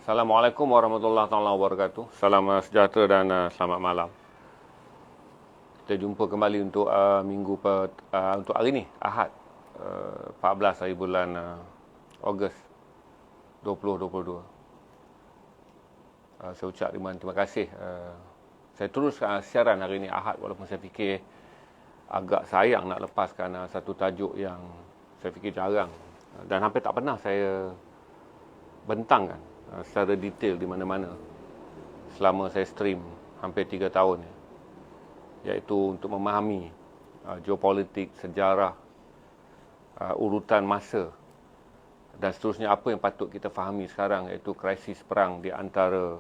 Assalamualaikum warahmatullahi wabarakatuh. Salam sejahtera dan selamat malam. Kita jumpa kembali untuk untuk hari ni, Ahad, 14 hari bulan Ogos 2022. Saya ucap terima kasih. Saya terus siaran hari ni Ahad, walaupun saya fikir agak sayang nak lepaskan satu tajuk yang saya fikir jarang dan hampir tak pernah saya bentangkan secara detail di mana-mana selama saya stream hampir 3 tahun, iaitu untuk memahami geopolitik, sejarah, urutan masa dan seterusnya apa yang patut kita fahami sekarang, iaitu krisis perang di antara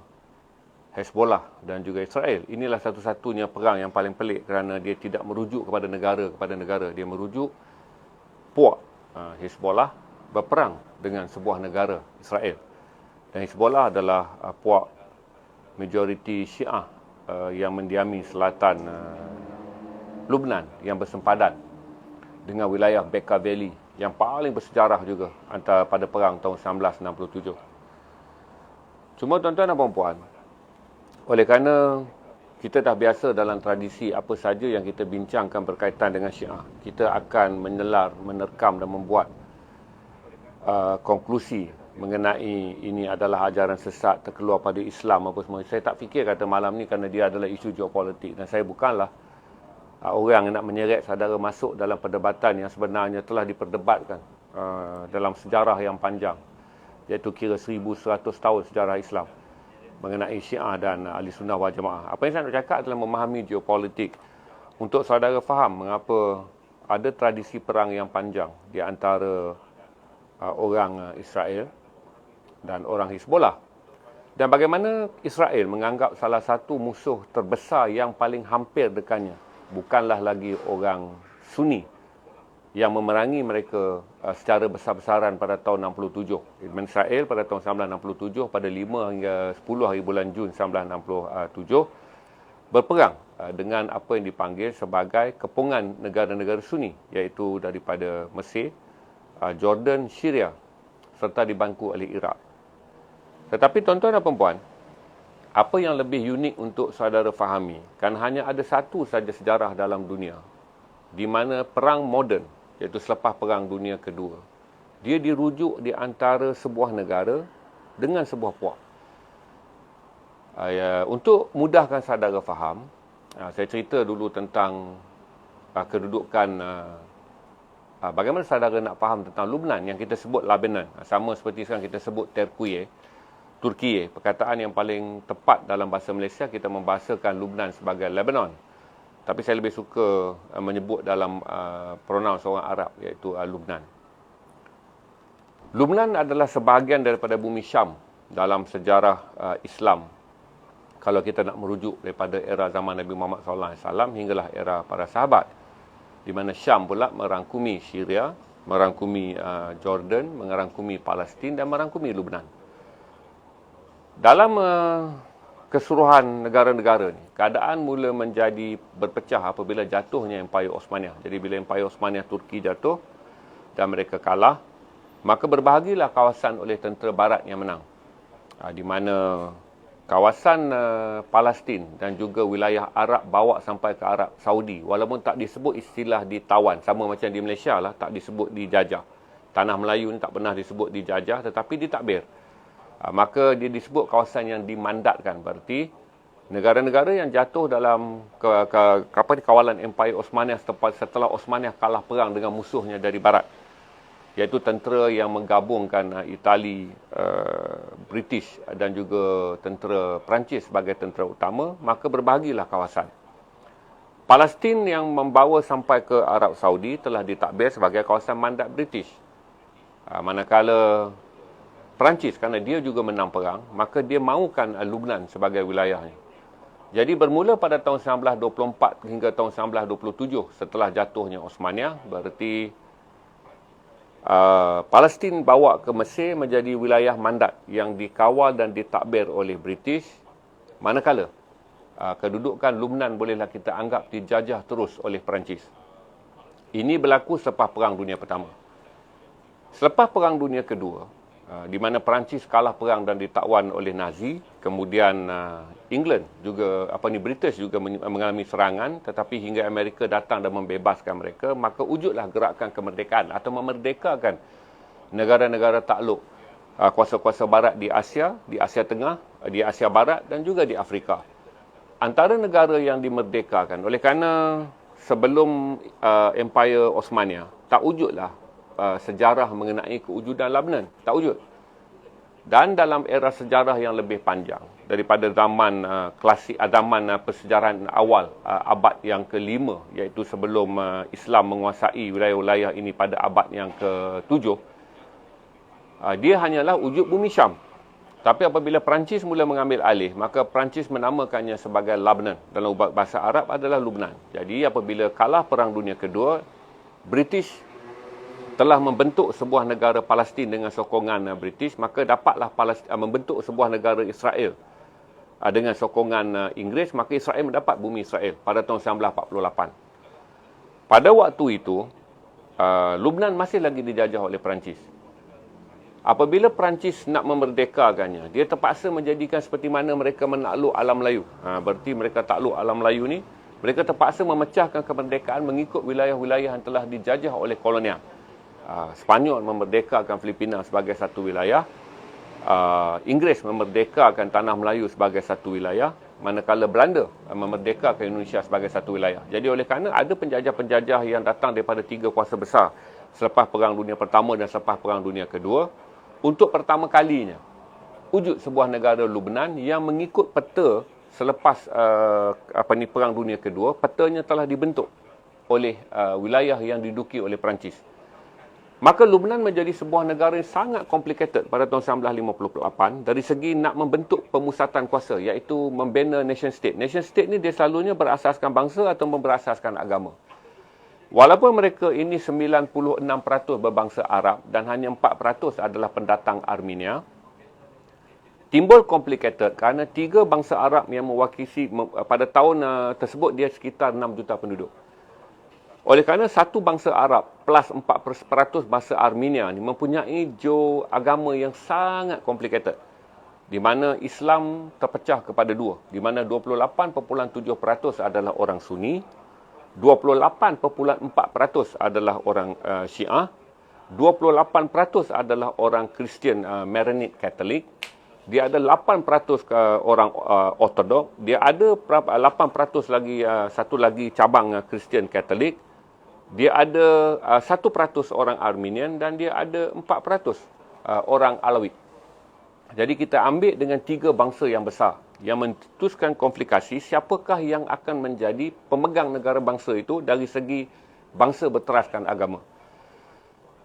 Hezbollah dan juga Israel. Inilah satu-satunya perang yang paling pelik kerana dia tidak merujuk kepada negara, dia merujuk puak Hezbollah berperang dengan sebuah negara, Israel. Dan Hezbollah adalah puak majoriti Syiah yang mendiami selatan Lebanon yang bersempadan dengan wilayah Bekaa Valley yang paling bersejarah juga antara pada perang tahun 1967. Cuma tuan-tuan dan puan-puan, oleh kerana kita dah biasa dalam tradisi apa saja yang kita bincangkan berkaitan dengan Syiah, kita akan menerkam dan membuat konklusi mengenai ini adalah ajaran sesat terkeluar pada Islam apa semua. Saya tak fikir kata malam ni kerana dia adalah isu geopolitik dan saya bukanlah orang yang nak menyeret saudara masuk dalam perdebatan yang sebenarnya telah diperdebatkan dalam sejarah yang panjang, iaitu kira 1100 tahun sejarah Islam mengenai Syiah dan Ahli Sunnah wal Jamaah. Apa yang saya nak cakap adalah memahami geopolitik untuk saudara faham mengapa ada tradisi perang yang panjang di antara orang Israel dan orang Hezbollah, dan bagaimana Israel menganggap salah satu musuh terbesar yang paling hampir dekatnya bukanlah lagi orang Sunni yang memerangi mereka secara besar-besaran pada tahun 67. Israel pada tahun 1967 pada 5 hingga 10 hari bulan Jun 1967 berperang dengan apa yang dipanggil sebagai kepungan negara-negara Sunni, iaitu daripada Mesir, Jordan, Syria serta dibantu oleh Iraq. Tetapi tuan-tuan dan puan-puan, apa yang lebih unik untuk saudara fahami, kan hanya ada satu saja sejarah dalam dunia di mana perang moden, iaitu selepas perang dunia kedua, dia dirujuk di antara sebuah negara dengan sebuah puak. Untuk mudahkan saudara faham, saya cerita dulu tentang kedudukan bagaimana saudara nak faham tentang Lebanon yang kita sebut Lebanon. Sama seperti sekarang kita sebut Turki. Perkataan yang paling tepat dalam bahasa Malaysia, kita membahasakan Lebanon sebagai Lebanon. Tapi saya lebih suka menyebut dalam pronoun seorang Arab, iaitu Lebanon. Lebanon adalah sebahagian daripada bumi Syam dalam sejarah Islam. Kalau kita nak merujuk daripada era zaman Nabi Muhammad SAW hinggalah era para sahabat, di mana Syam pula merangkumi Syria, merangkumi Jordan, merangkumi Palestin dan merangkumi Lebanon. Dalam keseluruhan negara-negara ni, keadaan mula menjadi berpecah apabila jatuhnya Empayar Osmaniyah. Jadi bila Empayar Osmaniyah Turki jatuh dan mereka kalah, maka berbahagilah kawasan oleh tentera barat yang menang. Di mana kawasan Palestin dan juga wilayah Arab bawa sampai ke Arab Saudi, walaupun tak disebut istilah ditawan, sama macam di Malaysia lah, tak disebut dijajah. Tanah Melayu ni tak pernah disebut dijajah, tetapi ditakbir. Maka dia disebut kawasan yang dimandatkan. Berarti negara-negara yang jatuh dalam kawalan Empayar Osmaniyah setelah Osmaniyah kalah perang dengan musuhnya dari barat, iaitu tentera yang menggabungkan Itali, British dan juga tentera Perancis sebagai tentera utama, maka berbahagilah kawasan. Palestin yang membawa sampai ke Arab Saudi telah ditakbir sebagai kawasan mandat British. Manakala Perancis, kerana dia juga menang perang, maka dia mahukan Lebanon sebagai wilayahnya. Jadi bermula pada tahun 1924 hingga tahun 1927 setelah jatuhnya Osmaniyah, berarti Palestin bawa ke Mesir menjadi wilayah mandat yang dikawal dan ditakbir oleh British, manakala kedudukan Lebanon bolehlah kita anggap dijajah terus oleh Perancis. Ini berlaku selepas Perang Dunia Pertama. Selepas Perang Dunia Kedua, di mana Perancis kalah perang dan ditakwan oleh Nazi. Kemudian England juga, British juga mengalami serangan, tetapi hingga Amerika datang dan membebaskan mereka, maka wujudlah gerakan kemerdekaan atau memerdekakan negara-negara takluk kuasa-kuasa barat di Asia Tengah, di Asia Barat dan juga di Afrika. Antara negara yang dimerdekakan, oleh kerana sebelum Empire Osmania, tak wujudlah sejarah mengenai kewujudan Lebanon. Tak wujud. Dan dalam era sejarah yang lebih panjang, daripada zaman klasik, zaman persejarahan awal, abad yang ke-5, iaitu sebelum Islam menguasai wilayah-wilayah ini pada abad yang ke-7, dia hanyalah wujud bumi Syam. Tapi apabila Perancis mula mengambil alih, maka Perancis menamakannya sebagai Lebanon. Dalam bahasa Arab adalah Lubnan. Jadi apabila kalah Perang Dunia Kedua, British telah membentuk sebuah negara Palestin dengan sokongan British, maka dapatlah membentuk sebuah negara Israel dengan sokongan Inggeris, maka Israel mendapat bumi Israel pada tahun 1948. Pada waktu itu, Lubnan masih lagi dijajah oleh Perancis. Apabila Perancis nak memerdekakannya, dia terpaksa menjadikan seperti mana mereka menakluk alam Melayu. Berarti mereka takluk alam Melayu ni, mereka terpaksa memecahkan kemerdekaan mengikut wilayah-wilayah yang telah dijajah oleh kolonial. Spanyol memerdekakan Filipina sebagai satu wilayah, Inggeris memerdekakan Tanah Melayu sebagai satu wilayah, manakala Belanda memerdekakan Indonesia sebagai satu wilayah. Jadi oleh kerana ada penjajah-penjajah yang datang daripada 3 kuasa besar selepas Perang Dunia Pertama dan selepas Perang Dunia Kedua, untuk pertama kalinya wujud sebuah negara Lubnan yang mengikut peta selepas Perang Dunia Kedua. Petanya telah dibentuk oleh wilayah yang diduduki oleh Perancis. Maka Lubnan menjadi sebuah negara yang sangat complicated pada tahun 1958 dari segi nak membentuk pemusatan kuasa, iaitu membina nation state. Nation state ni dia selalunya berasaskan bangsa atau berasaskan agama. Walaupun mereka ini 96% berbangsa Arab dan hanya 4% adalah pendatang Armenia, timbul complicated kerana 3 bangsa Arab yang mewakili pada tahun tersebut dia sekitar 6 juta penduduk. Oleh kerana satu bangsa Arab plus 4% bangsa Armenia ni mempunyai agama yang sangat complicated, di mana Islam terpecah kepada 2, di mana 28.7% adalah orang Sunni, 28.4% adalah orang Syiah, 28% adalah orang Kristian Maronite Katolik, dia ada 8% orang Ortodok, dia ada 8% lagi satu lagi cabang Kristian Katolik, dia ada 1% orang Armenian dan dia ada 4% orang Alawit. Jadi kita ambil dengan 3 bangsa yang besar yang mencetuskan komplikasi siapakah yang akan menjadi pemegang negara bangsa itu dari segi bangsa berteraskan agama.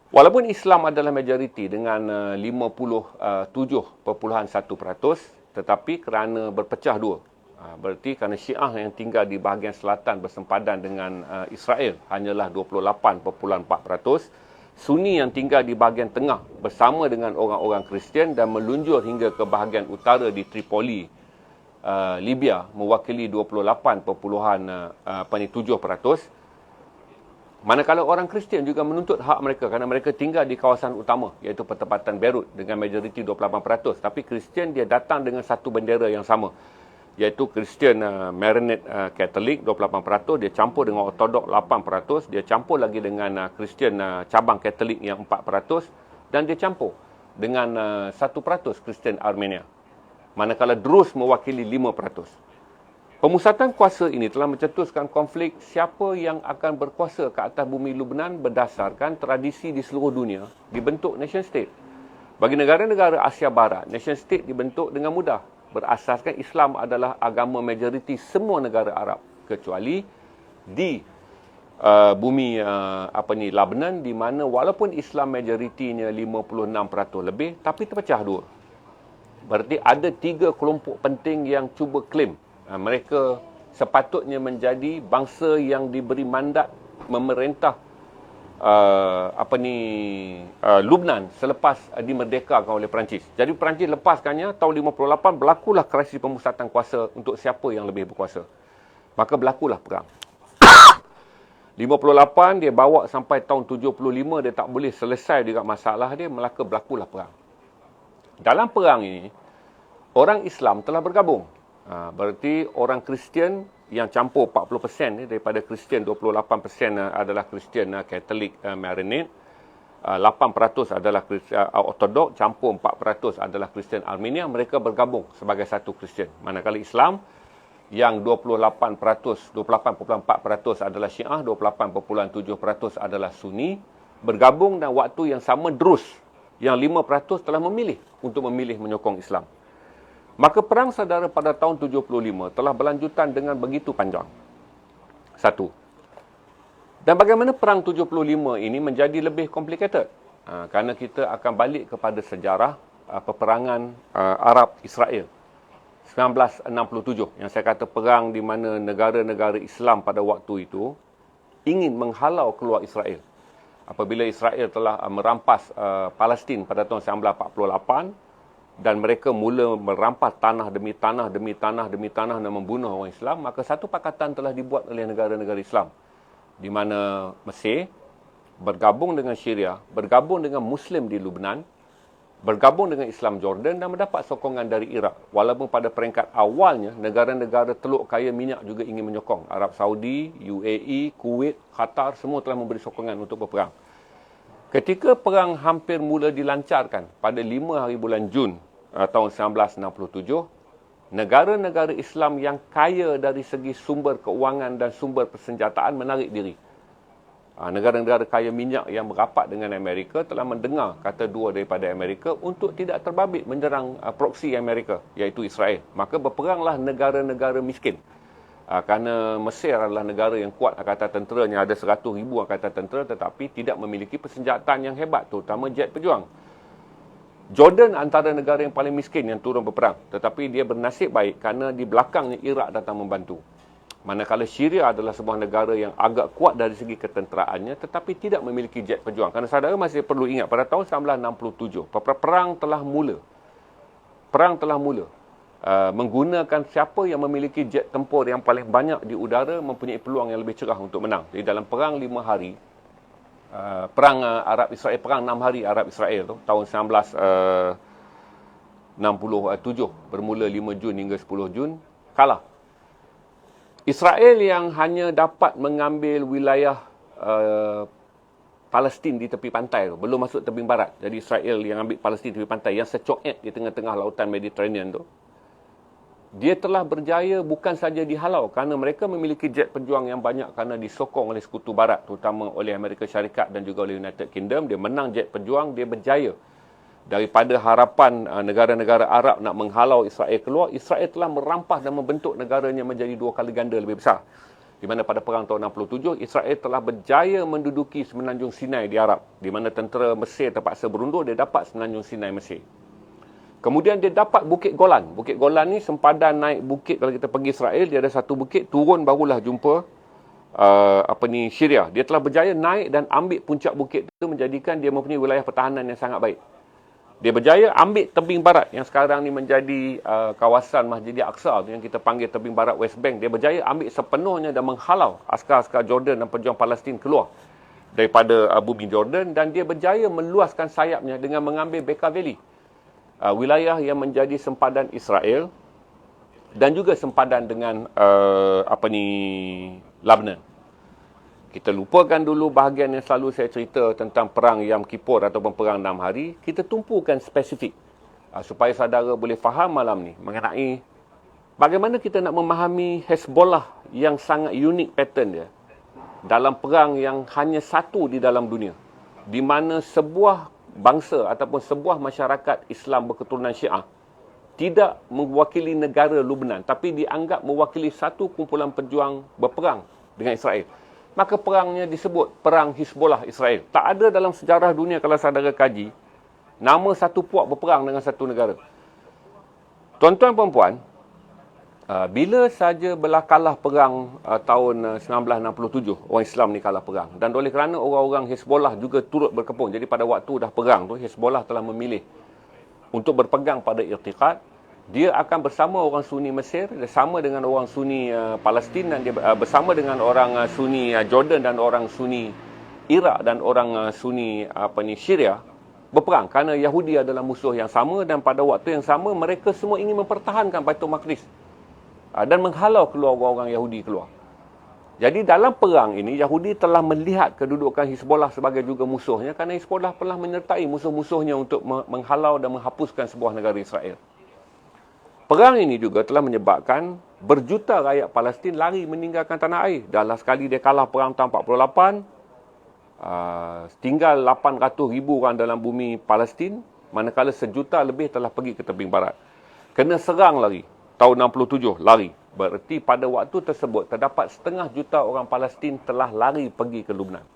Walaupun Islam adalah majoriti dengan 57.1%, tetapi kerana berpecah 2. Berarti kerana Syiah yang tinggal di bahagian selatan bersempadan dengan Israel hanyalah 28.4%. Sunni yang tinggal di bahagian tengah bersama dengan orang-orang Kristian dan meluncur hingga ke bahagian utara di Tripoli, Libya, mewakili 28.7%. Manakala orang Kristian juga menuntut hak mereka kerana mereka tinggal di kawasan utama, iaitu pertempatan Beirut dengan majoriti 28%. Tapi Kristian dia datang dengan satu bendera yang sama, iaitu Kristian Maronite Katolik 28%, dia campur dengan Ortodok 8%, dia campur lagi dengan Kristian cabang Katolik yang 4%, dan dia campur dengan 1% Kristian Armenia. Manakala Druze mewakili 5%. Pemusatan kuasa ini telah mencetuskan konflik siapa yang akan berkuasa ke atas bumi Lubnan berdasarkan tradisi di seluruh dunia dibentuk nation state. Bagi negara-negara Asia Barat, nation state dibentuk dengan mudah. Berasaskan Islam adalah agama majoriti semua negara Arab, kecuali di bumi Lebanon, di mana walaupun Islam majoritinya 56% lebih, tapi terpecah 2. Berarti ada 3 kelompok penting yang cuba claim mereka sepatutnya menjadi bangsa yang diberi mandat memerintah Lubnan selepas dimerdekakan oleh Perancis. Jadi Perancis lepaskannya tahun 58, berlakulah krisis pemusatan kuasa untuk siapa yang lebih berkuasa. Maka berlakulah perang. 58 dia bawa sampai tahun 75 dia tak boleh selesai juga masalah dia, maka berlakulah perang. Dalam perang ini, orang Islam telah bergabung. Berarti orang Kristian yang campur 40% ni, daripada Kristian 28% adalah Kristian Katolik Maronite, 8% adalah Ortodok, campur 4% adalah Kristian Armenia. Mereka bergabung sebagai satu Kristian. Manakala Islam yang 28.4% adalah Syiah, 28.7% adalah Sunni, bergabung dan waktu yang sama Drus yang 5% telah memilih untuk menyokong Islam. Maka perang saudara pada tahun 75 telah berlanjutan dengan begitu panjang. Satu. Dan bagaimana perang 75 ini menjadi lebih complicated? Kerana kita akan balik kepada sejarah peperangan Arab-Israel 1967. Yang saya kata perang di mana negara-negara Islam pada waktu itu ingin menghalau keluar Israel. Apabila Israel telah merampas Palestin pada tahun 1948 dan mereka mula merampas tanah demi tanah demi tanah demi tanah dan membunuh orang Islam, maka satu pakatan telah dibuat oleh negara-negara Islam di mana Mesir bergabung dengan Syria, bergabung dengan Muslim di Lebanon, bergabung dengan Islam Jordan dan mendapat sokongan dari Iraq. Walaupun pada peringkat awalnya negara-negara Teluk Kaya minyak juga ingin menyokong. Arab Saudi, UAE, Kuwait, Qatar semua telah memberi sokongan untuk berperang. Ketika perang hampir mula dilancarkan pada 5 hari bulan Jun tahun 1967, negara-negara Islam yang kaya dari segi sumber keuangan dan sumber persenjataan menarik diri. Negara-negara kaya minyak yang berapat dengan Amerika telah mendengar kata dua daripada Amerika untuk tidak terbabit menyerang proksi Amerika, iaitu Israel. Maka berperanglah negara-negara miskin. Kerana Mesir adalah negara yang kuat angkatan tenteranya, ada 100,000 angkatan tentera tetapi tidak memiliki persenjataan yang hebat, terutama jet pejuang. Jordan antara negara yang paling miskin yang turun berperang, tetapi dia bernasib baik kerana di belakangnya Iraq datang membantu. Manakala Syria adalah sebuah negara yang agak kuat dari segi ketenteraannya tetapi tidak memiliki jet pejuang. Kerana saudara masih perlu ingat pada tahun 1967 perang telah mula. Perang telah mula. Menggunakan siapa yang memiliki jet tempur yang paling banyak di udara mempunyai peluang yang lebih cerah untuk menang. Jadi dalam perang 5 hari, perang Arab Israel, perang 6 hari Arab Israel tu, tahun 1967, bermula 5 Jun hingga 10 Jun, kalah. Israel yang hanya dapat mengambil wilayah Palestin di tepi pantai tu, belum masuk tebing barat. Jadi Israel yang ambil Palestin di tepi pantai, yang secoet di tengah-tengah lautan Mediterranean tu, dia telah berjaya bukan saja dihalau kerana mereka memiliki jet pejuang yang banyak kerana disokong oleh sekutu barat, terutama oleh Amerika Syarikat dan juga oleh United Kingdom. Dia menang jet pejuang, dia berjaya. Daripada harapan negara-negara Arab nak menghalau Israel keluar, Israel telah merampas dan membentuk negaranya menjadi 2 kali ganda lebih besar. Di mana pada perang tahun 67, Israel telah berjaya menduduki semenanjung Sinai di Arab. Di mana tentera Mesir terpaksa berundur, dia dapat semenanjung Sinai Mesir. Kemudian dia dapat Bukit Golan. Bukit Golan ni sempadan naik bukit. Kalau kita pergi Israel, dia ada satu bukit, turun barulah jumpa Syria. Dia telah berjaya naik dan ambil puncak bukit itu, menjadikan dia mempunyai wilayah pertahanan yang sangat baik. Dia berjaya ambil tebing barat yang sekarang ni menjadi kawasan Masjid Al-Aqsa yang kita panggil tebing barat West Bank. Dia berjaya ambil sepenuhnya dan menghalau askar-askar Jordan dan pejuang Palestin keluar daripada bumi Jordan, dan dia berjaya meluaskan sayapnya dengan mengambil Bekaa Valley, wilayah yang menjadi sempadan Israel dan juga sempadan dengan Lebanon. Kita lupakan dulu bahagian yang selalu saya cerita tentang perang Yom Kippur ataupun perang 6 hari. Kita tumpukan spesifik supaya saudara boleh faham malam ni mengenai bagaimana kita nak memahami Hezbollah yang sangat unik pattern dia dalam perang yang hanya satu di dalam dunia, di mana sebuah bangsa ataupun sebuah masyarakat Islam berketurunan Syiah tidak mewakili negara Lebanon, tapi dianggap mewakili satu kumpulan pejuang berperang dengan Israel. Maka perangnya disebut Perang Hezbollah Israel. Tak ada dalam sejarah dunia kalau saudara kaji nama satu puak berperang dengan satu negara. Tuan-tuan perempuan, bila saja belah kalah perang tahun 1967, orang Islam ni kalah perang. Dan oleh kerana orang-orang Hezbollah juga turut berkepung. Jadi pada waktu dah perang tu, Hezbollah telah memilih untuk berpegang pada irtiqad. Dia akan bersama orang Sunni Mesir, bersama dengan orang Sunni Palestin, dan dia bersama dengan orang Sunni Jordan dan orang Sunni Iraq dan orang Sunni Syria, berperang kerana Yahudi adalah musuh yang sama dan pada waktu yang sama mereka semua ingin mempertahankan Baitul Maqdis dan menghalau keluar orang-orang Yahudi keluar. Jadi dalam perang ini Yahudi telah melihat kedudukan Hizbollah sebagai juga musuhnya kerana Hizbollah telah menyertai musuh-musuhnya untuk menghalau dan menghapuskan sebuah negara Israel. Perang ini juga telah menyebabkan berjuta rakyat Palestin lari meninggalkan tanah air. Dah sekali dia kalah perang tahun 48, tinggal 800,000 orang dalam bumi Palestin, manakala sejuta lebih telah pergi ke tebing barat. Kena serang lari. Tahun 67 lari. Berarti pada waktu tersebut terdapat 500,000 orang Palestin telah lari pergi ke Lebanon.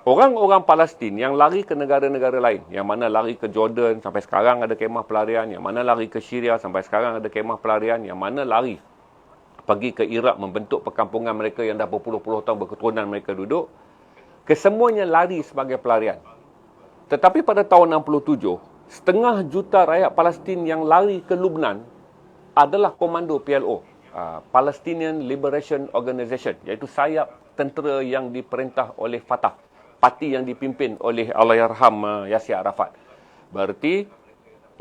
Orang-orang Palestin yang lari ke negara-negara lain, yang mana lari ke Jordan sampai sekarang ada kemah pelarian, yang mana lari ke Syria sampai sekarang ada kemah pelarian, yang mana lari pergi ke Iraq membentuk perkampungan mereka yang dah berpuluh-puluh tahun berketurunan mereka duduk, kesemuanya lari sebagai pelarian. Tetapi pada tahun 67, 500,000 rakyat Palestin yang lari ke Lebanon adalah komando PLO, Palestinian Liberation Organization, iaitu sayap tentera yang diperintah oleh Fatah, parti yang dipimpin oleh Allahyarham Yasir Arafat. Berarti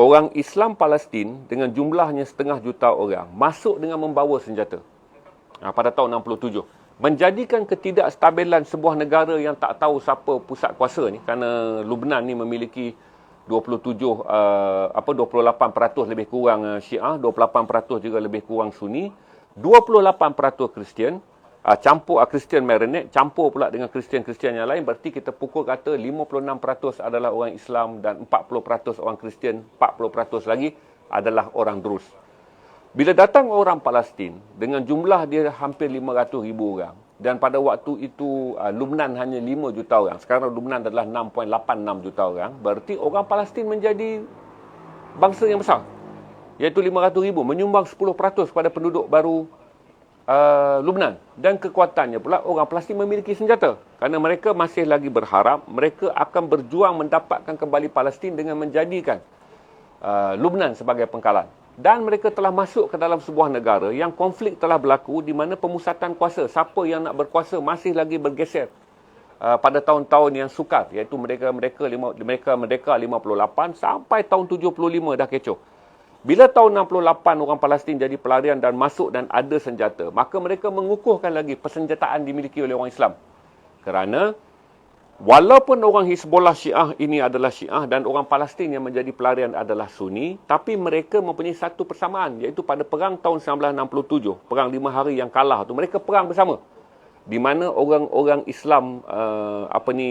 orang Islam Palestin dengan jumlahnya 500,000 orang masuk dengan membawa senjata pada tahun 67, menjadikan ketidakstabilan sebuah negara yang tak tahu siapa pusat kuasa ni, kerana Lebanon ni memiliki 28% lebih kurang Syiah, 28% juga lebih kurang Sunni, 28% Kristian, campur Kristian Maronite, campur pula dengan Kristian-Kristian yang lain. Berarti kita pukul kata 56% adalah orang Islam dan 40% orang Kristian, 40% lagi adalah orang Drus. Bila datang orang Palestin dengan jumlah dia hampir 500,000 orang, dan pada waktu itu Lebanon hanya 5 juta orang. Sekarang Lebanon adalah 6.86 juta orang. Berarti orang Palestin menjadi bangsa yang besar, iaitu 500,000, menyumbang 10% kepada penduduk baru Lebanon. Dan kekuatannya pula orang Palestin memiliki senjata, kerana mereka masih lagi berharap mereka akan berjuang mendapatkan kembali Palestin dengan menjadikan Lebanon sebagai pengkalan. Dan mereka telah masuk ke dalam sebuah negara yang konflik telah berlaku, di mana pemusatan kuasa, siapa yang nak berkuasa masih lagi bergeser pada tahun-tahun yang sukar, iaitu mereka merdeka 58 sampai tahun 75 dah kecoh. Bila tahun 68 orang Palestin jadi pelarian dan masuk dan ada senjata, maka mereka mengukuhkan lagi persenjataan dimiliki oleh orang Islam. Kerana walaupun orang Hizbollah Syiah ini adalah Syiah dan orang Palestin yang menjadi pelarian adalah Sunni, tapi mereka mempunyai satu persamaan, iaitu pada perang tahun 1967, perang 5 hari yang kalah tu, mereka perang bersama. Di mana orang-orang Islam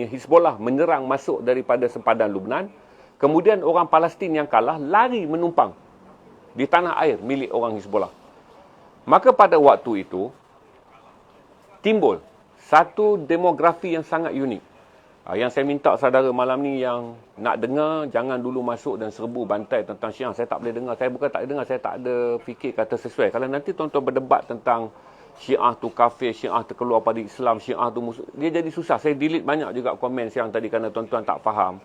Hizbollah menyerang masuk daripada sempadan Lebanon, kemudian orang Palestin yang kalah lari menumpang di tanah air milik orang Hizbollah. Maka pada waktu itu timbul satu demografi yang sangat unik. Yang saya minta saudara malam ni yang nak dengar, jangan dulu masuk dan serbu bantai tentang Syiah. Saya tak boleh dengar. Saya bukan tak dengar, saya tak ada fikir kata sesuai. Kalau nanti tuan-tuan berdebat tentang Syiah tu kafir, Syiah tu keluar pada Islam, Syiah tu musuh, dia jadi susah. Saya delete banyak juga komen siang tadi kerana tuan-tuan tak faham.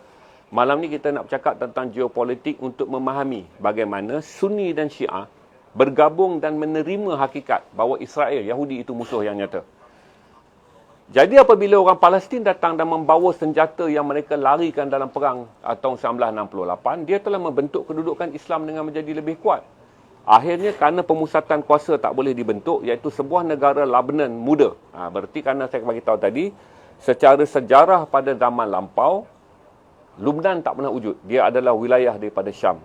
Malam ni kita nak bercakap tentang geopolitik untuk memahami bagaimana Sunni dan Syiah bergabung dan menerima hakikat bahawa Israel, Yahudi itu musuh yang nyata. Jadi apabila orang Palestin datang dan membawa senjata yang mereka larikan dalam perang tahun 1968, dia telah membentuk kedudukan Islam dengan menjadi lebih kuat. Akhirnya kerana pemusatan kuasa tak boleh dibentuk, iaitu sebuah negara Lebanon muda. Berarti kerana saya bagi tahu tadi, secara sejarah pada zaman lampau, Lebanon tak pernah wujud. Dia adalah wilayah daripada Syam.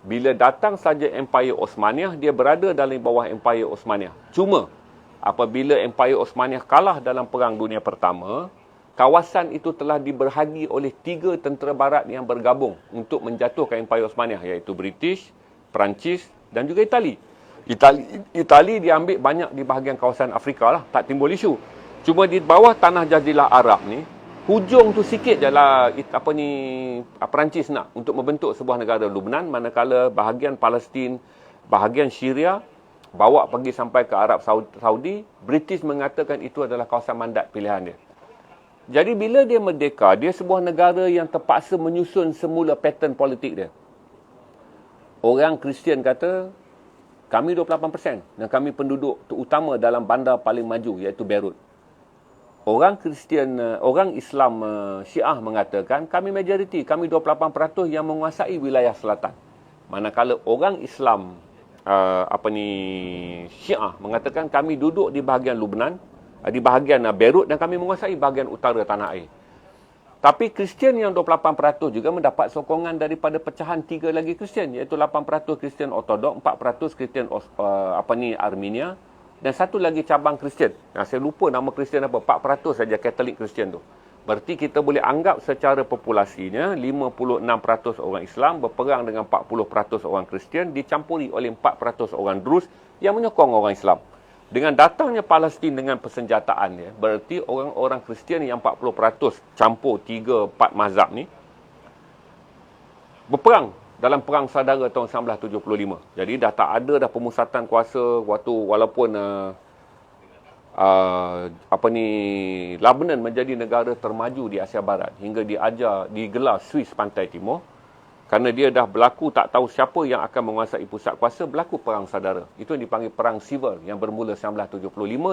Bila datang saja Empire Osmaniyah, dia berada dalam bawah Empire Osmaniyah. Cuma apabila Empire Osmaniyah kalah dalam Perang Dunia Pertama, kawasan itu telah diberhagi oleh 3 tentera barat yang bergabung untuk menjatuhkan Empire Osmaniyah, iaitu British, Perancis dan juga Itali. Itali diambil banyak di bahagian kawasan Afrika lah, tak timbul isu. Cuma di bawah tanah Jazirah Arab ni, hujung tu sikit je lah Perancis nak untuk membentuk sebuah negara Lebanon, manakala bahagian Palestin, bahagian Syria bawa pergi sampai ke Arab Saudi. British mengatakan itu adalah kawasan mandat pilihan dia. Jadi bila dia merdeka, dia sebuah negara yang terpaksa menyusun semula pattern politik dia. Orang Kristian kata, kami 28% dan kami penduduk terutama dalam bandar paling maju, iaitu Beirut. Orang Kristian, orang Islam Syiah mengatakan kami majoriti, kami 28% yang menguasai wilayah selatan. Manakala orang Islam Syiah mengatakan kami duduk di bahagian Lubnan, di bahagian Beirut, dan kami menguasai bahagian utara tanah air. Tapi Kristian yang 28% juga mendapat sokongan daripada pecahan 3 lagi Kristian, iaitu 8% Kristian Ortodok, 4% Kristian Armenia, dan satu lagi cabang Kristian. Saya lupa nama Kristian apa, 4% saja Katolik Kristian tu. Berarti kita boleh anggap secara populasinya 56% orang Islam berperang dengan 40% orang Kristian, dicampuri oleh 4% orang Drus yang menyokong orang Islam. Dengan datangnya Palestin dengan persenjataan dia, berarti orang-orang Kristian yang 40% campur 3-4 mazhab ni berperang dalam perang saudara tahun 1975. Jadi dah tak ada dah pemusatan kuasa waktu, walaupun Lebanon menjadi negara termaju di Asia Barat hingga digelar Swiss Pantai Timur. Kerana dia dah berlaku tak tahu siapa yang akan menguasai pusat kuasa, berlaku perang saudara. Itu yang dipanggil perang civil yang bermula 1975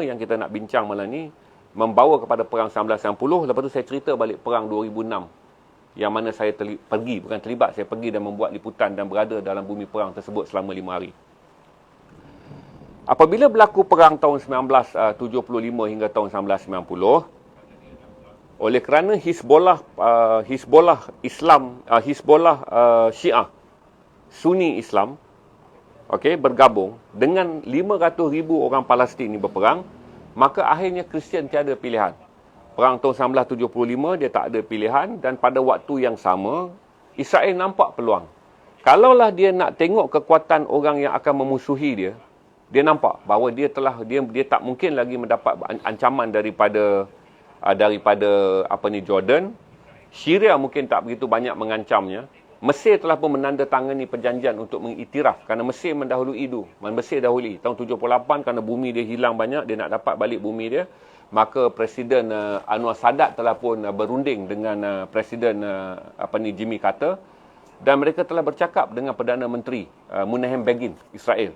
yang kita nak bincang malam ni, membawa kepada perang 1990. Lepas tu saya cerita balik perang 2006 yang mana saya saya pergi dan membuat liputan dan berada dalam bumi perang tersebut selama 5 hari. Apabila berlaku perang tahun 1975 hingga tahun 1990, oleh kerana Hizbollah Syiah Sunni Islam bergabung dengan 500,000 orang Palestin ini berperang, maka akhirnya Kristian tiada pilihan. Perang tahun 1975 dia tak ada pilihan, dan pada waktu yang sama Israel nampak peluang. Kalaulah dia nak tengok kekuatan orang yang akan memusuhi dia nampak bahawa dia tak mungkin lagi mendapat ancaman daripada Jordan. Syria mungkin tak begitu banyak mengancamnya. Mesir telah pun menandatangani perjanjian untuk mengiktiraf, kerana Mesir mendahului tahun 78, kerana bumi dia hilang banyak, dia nak dapat balik bumi dia. Maka Presiden Anwar Sadat telah pun berunding dengan Presiden Jimmy Carter, dan mereka telah bercakap dengan Perdana Menteri Menachem Begin Israel.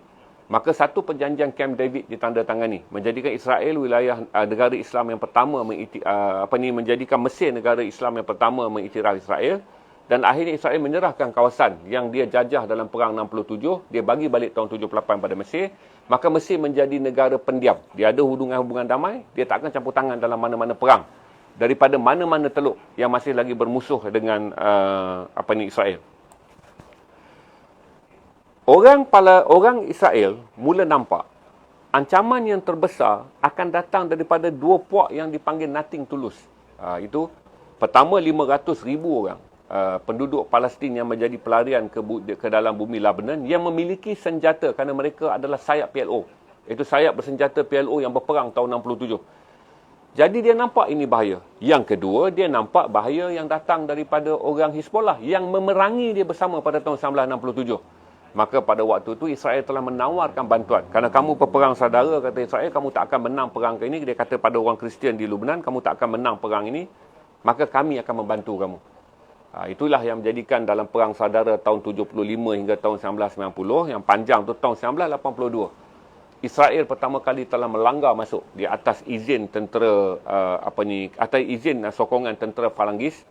Maka satu perjanjian Camp David ditandatangani, menjadikan Israel wilayah negara Islam yang pertama, menjadikan Mesir negara Islam yang pertama mengiktiraf Israel, dan akhirnya Israel menyerahkan kawasan yang dia jajah dalam perang 67, dia bagi balik tahun 78 pada Mesir. Maka Mesir menjadi negara pendiam. Dia ada hubungan damai, dia tak akan campur tangan dalam mana-mana perang daripada mana-mana teluk yang masih lagi bermusuh dengan Israel. Orang Israel mula nampak ancaman yang terbesar akan datang daripada dua puak yang dipanggil nothing tulus. Itu pertama 500,000 orang penduduk Palestin yang menjadi pelarian ke dalam bumi Lebanon yang memiliki senjata, kerana mereka adalah sayap PLO. Itu sayap bersenjata PLO yang berperang tahun 67. Jadi dia nampak ini bahaya. Yang kedua, dia nampak bahaya yang datang daripada orang Hizbollah yang memerangi dia bersama pada tahun 1967. Maka pada waktu itu Israel telah menawarkan bantuan. Kerana kamu berperang saudara, kata Israel, kamu tak akan menang perang ini. Dia kata pada orang Kristian di Lebanon, kamu tak akan menang perang ini, maka kami akan membantu kamu. Itulah yang menjadikan dalam perang saudara tahun 75 hingga tahun 1990, yang panjang tu tahun 1982. Israel pertama kali telah melanggar masuk di atas izin tentera atas izin sokongan tentera Falangis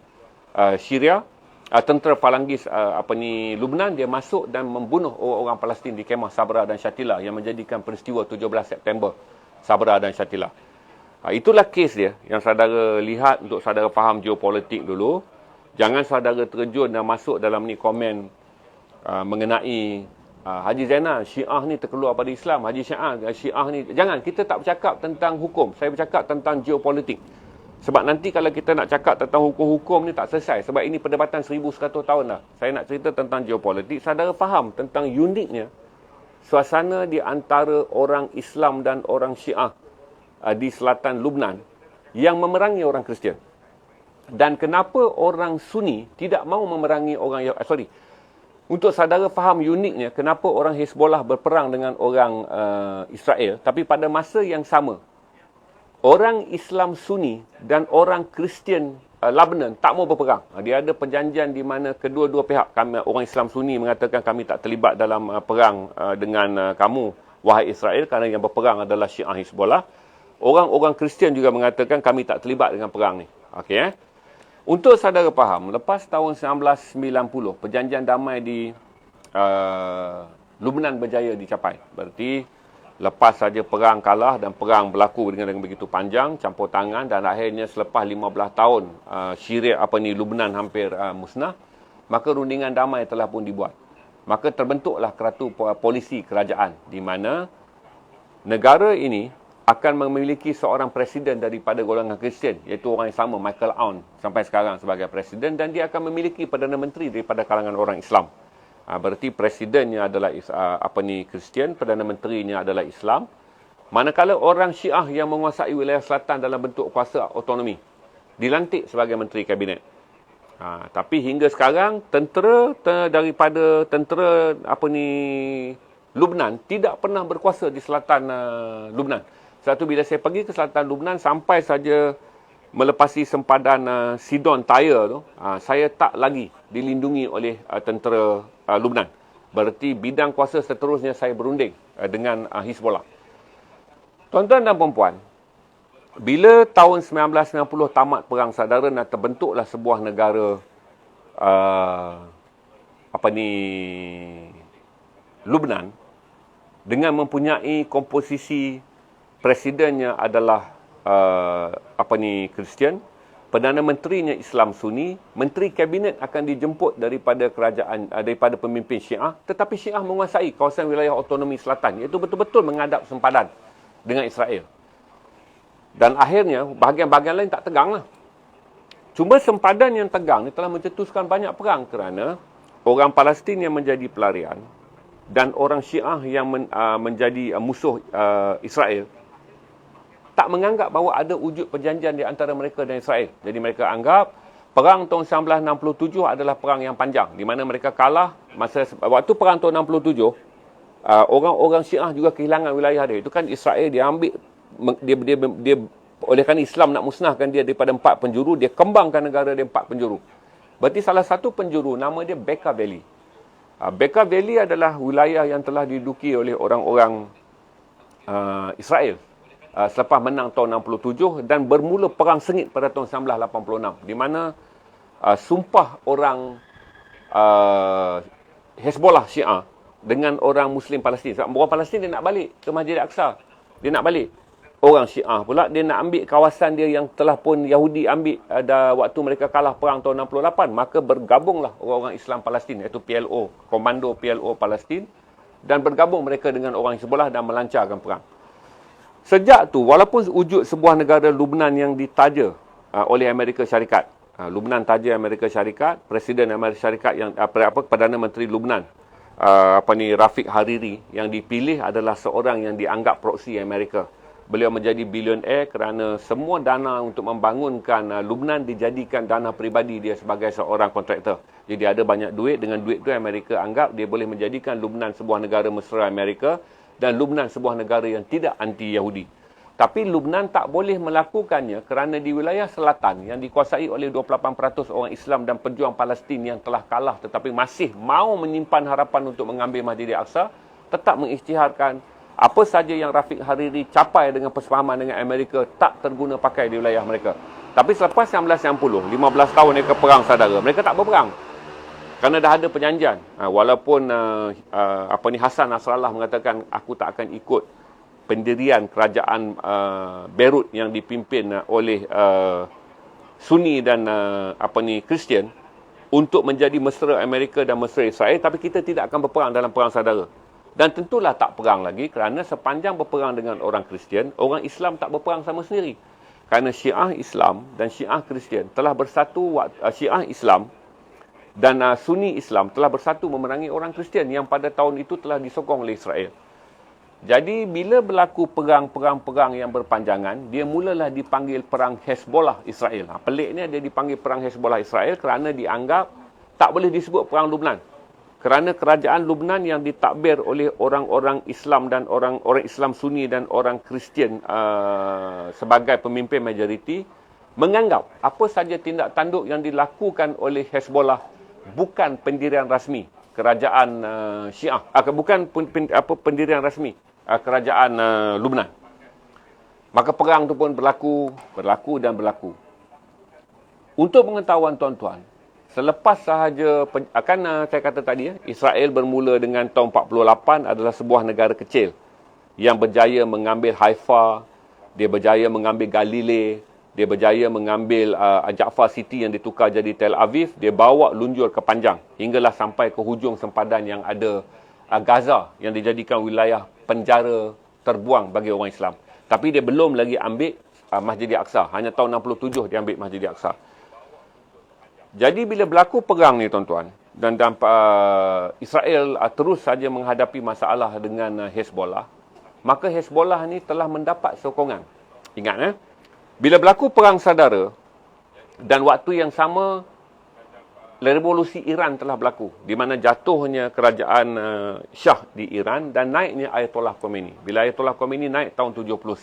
Syria, tentera Falangis Lebanon. Dia masuk dan membunuh orang Palestin di kemah Sabra dan Shatila yang menjadikan peristiwa 17 September Sabra dan Shatila. Itulah kes dia yang saudara lihat untuk saudara faham geopolitik dulu. Jangan saudara terjun dan masuk dalam ni komen mengenai Haji Zainal, Syiah ni terkeluar pada Islam. Haji Syiah ni, jangan, kita tak bercakap tentang hukum. Saya bercakap tentang geopolitik. Sebab nanti kalau kita nak cakap tentang hukum-hukum ni tak selesai. Sebab ini perdebatan 1100 tahun dah. Saya nak cerita tentang geopolitik. Saudara faham tentang uniknya suasana di antara orang Islam dan orang Syiah di selatan Lebanon yang memerangi orang Kristian. Dan kenapa orang Sunni tidak mahu memerangi orang untuk saudara faham uniknya kenapa orang Hizbollah berperang dengan orang Israel, tapi pada masa yang sama orang Islam Sunni dan orang Kristian Lebanon tak mau berperang. Dia ada perjanjian di mana kedua-dua pihak, orang Islam Sunni mengatakan kami tak terlibat dalam perang dengan kamu wahai Israel, kerana yang berperang adalah Syiah Hizbollah. Orang-orang Kristian juga mengatakan kami tak terlibat dengan perang ni. Okey. Untuk saudara faham, lepas tahun 1990, perjanjian damai di Lubnan berjaya dicapai. Berarti lepas saja perang kalah dan perang berlaku dengan begitu panjang, campur tangan, dan akhirnya selepas 15 tahun Syria Lubnan hampir musnah, maka rundingan damai telah pun dibuat. Maka terbentuklah keratu polisi kerajaan di mana negara ini akan memiliki seorang presiden daripada golongan Kristian, iaitu orang yang sama, Michael Aoun, sampai sekarang sebagai presiden, dan dia akan memiliki Perdana Menteri daripada kalangan orang Islam. Berarti presidennya adalah Kristian, Perdana Menterinya adalah Islam. Manakala orang Syiah yang menguasai wilayah selatan dalam bentuk kuasa autonomi dilantik sebagai menteri kabinet. Tapi hingga sekarang daripada tentera Lubnan tidak pernah berkuasa di selatan Lubnan. Sebab tu bila saya pergi ke selatan Lubnan, sampai saja melepasi sempadan Sidon Tyre tu, saya tak lagi dilindungi oleh tentera Lubnan. Berarti bidang kuasa seterusnya saya berunding dengan Hizbollah. Tuan-tuan dan puan-puan, bila tahun 1990 tamat perang saudara dan terbentuklah sebuah negara Lubnan dengan mempunyai komposisi presidennya adalah Kristian, Perdana Menterinya Islam Sunni, Menteri Kabinet akan dijemput daripada kerajaan, daripada pemimpin Syiah, tetapi Syiah menguasai kawasan wilayah autonomi selatan, iaitu betul-betul menghadap sempadan dengan Israel. Dan akhirnya, bahagian-bahagian lain tak tegang lah. Cuma sempadan yang tegang ni telah mencetuskan banyak perang kerana orang Palestin yang menjadi pelarian dan orang Syiah yang menjadi musuh Israel tak menganggap bahawa ada wujud perjanjian di antara mereka dan Israel. Jadi mereka anggap perang tahun 1967 adalah perang yang panjang, di mana mereka kalah waktu perang tahun 67. Orang-orang Syiah juga kehilangan wilayah dia. Itu kan Israel dia ambil, dia oleh kerana Islam nak musnahkan dia daripada 4 penjuru, dia kembangkan negara dia 4 penjuru. Berarti salah satu penjuru nama dia Bekaa Valley. Bekaa Valley adalah wilayah yang telah diduduki oleh orang-orang Israel selepas menang tahun 67 dan bermula perang sengit pada tahun 1986, di mana sumpah orang Hezbollah Syiah dengan orang Muslim Palestin. Sebab orang Palestin dia nak balik ke Masjid Al-Aqsa. Dia nak balik. Orang Syiah pula dia nak ambil kawasan dia yang telah pun Yahudi ambil waktu mereka kalah perang tahun 68. Maka bergabunglah orang-orang Islam Palestin, iaitu PLO, Komando PLO Palestin, dan bergabung mereka dengan orang Hezbollah dan melancarkan perang. Sejak tu, walaupun wujud sebuah negara Lubnan yang ditaja oleh Amerika Syarikat, Lubnan taja Amerika Syarikat, Presiden Amerika Syarikat yang Perdana Menteri Lubnan, Rafiq Hariri, yang dipilih adalah seorang yang dianggap proksi Amerika. Beliau menjadi bilioner kerana semua dana untuk membangunkan Lubnan dijadikan dana peribadi dia sebagai seorang kontraktor. Jadi ada banyak duit, dengan duit tu Amerika anggap dia boleh menjadikan Lubnan sebuah negara mesra Amerika dan Lubnan sebuah negara yang tidak anti-Yahudi. Tapi Lubnan tak boleh melakukannya kerana di wilayah selatan yang dikuasai oleh 28% orang Islam dan pejuang Palestin yang telah kalah tetapi masih mau menyimpan harapan untuk mengambil Masjid Al-Aqsa, tetap mengisytiharkan apa saja yang Rafiq Hariri capai dengan persefahaman dengan Amerika tak terguna pakai di wilayah mereka. Tapi selepas 1990, 15 tahun mereka perang saudara, mereka tak berperang. Kerana dah ada perjanjian. Walaupun Hassan Nasrallah mengatakan aku tak akan ikut pendirian kerajaan Beirut yang dipimpin oleh Sunni dan Kristian untuk menjadi mesra Amerika dan mesra Israel, tapi kita tidak akan berperang dalam perang saudara. Dan tentulah tak perang lagi kerana sepanjang berperang dengan orang Kristian, orang Islam tak berperang sama sendiri. Kerana Syiah Islam dan Syiah Kristian telah bersatu, Syiah Islam dan Sunni Islam telah bersatu memerangi orang Kristian yang pada tahun itu telah disokong oleh Israel. Jadi bila berlaku perang-perang yang berpanjangan, dia mulalah dipanggil perang Hezbollah Israel. Peliknya dia dipanggil perang Hezbollah Israel kerana dianggap tak boleh disebut perang Lubnan. Kerana kerajaan Lubnan yang ditakbir oleh orang-orang Islam dan orang Islam Sunni dan orang Kristian sebagai pemimpin majoriti, menganggap apa saja tindak tanduk yang dilakukan oleh Hezbollah bukan pendirian rasmi kerajaan Syiah, bukan pendirian rasmi kerajaan Lubnan. Maka perang tu pun berlaku. Untuk pengetahuan tuan-tuan, selepas sahaja, saya kata tadi, Israel bermula dengan tahun 48 adalah sebuah negara kecil yang berjaya mengambil Haifa, dia berjaya mengambil Galilee, dia berjaya mengambil Jaffa City yang ditukar jadi Tel Aviv, dia bawa lunjur ke panjang hinggalah sampai ke hujung sempadan yang ada Gaza yang dijadikan wilayah penjara terbuang bagi orang Islam. Tapi dia belum lagi ambil Masjid Al-Aqsa. Hanya tahun 67 dia ambil Masjid Al-Aqsa. Jadi bila berlaku perang ni tuan-tuan, dan Israel terus saja menghadapi masalah dengan Hezbollah, maka Hezbollah ni telah mendapat sokongan. Ingat bila berlaku perang saudara dan waktu yang sama revolusi Iran telah berlaku, di mana jatuhnya kerajaan Shah di Iran dan naiknya Ayatollah Khomeini. Bila Ayatollah Khomeini naik tahun 79,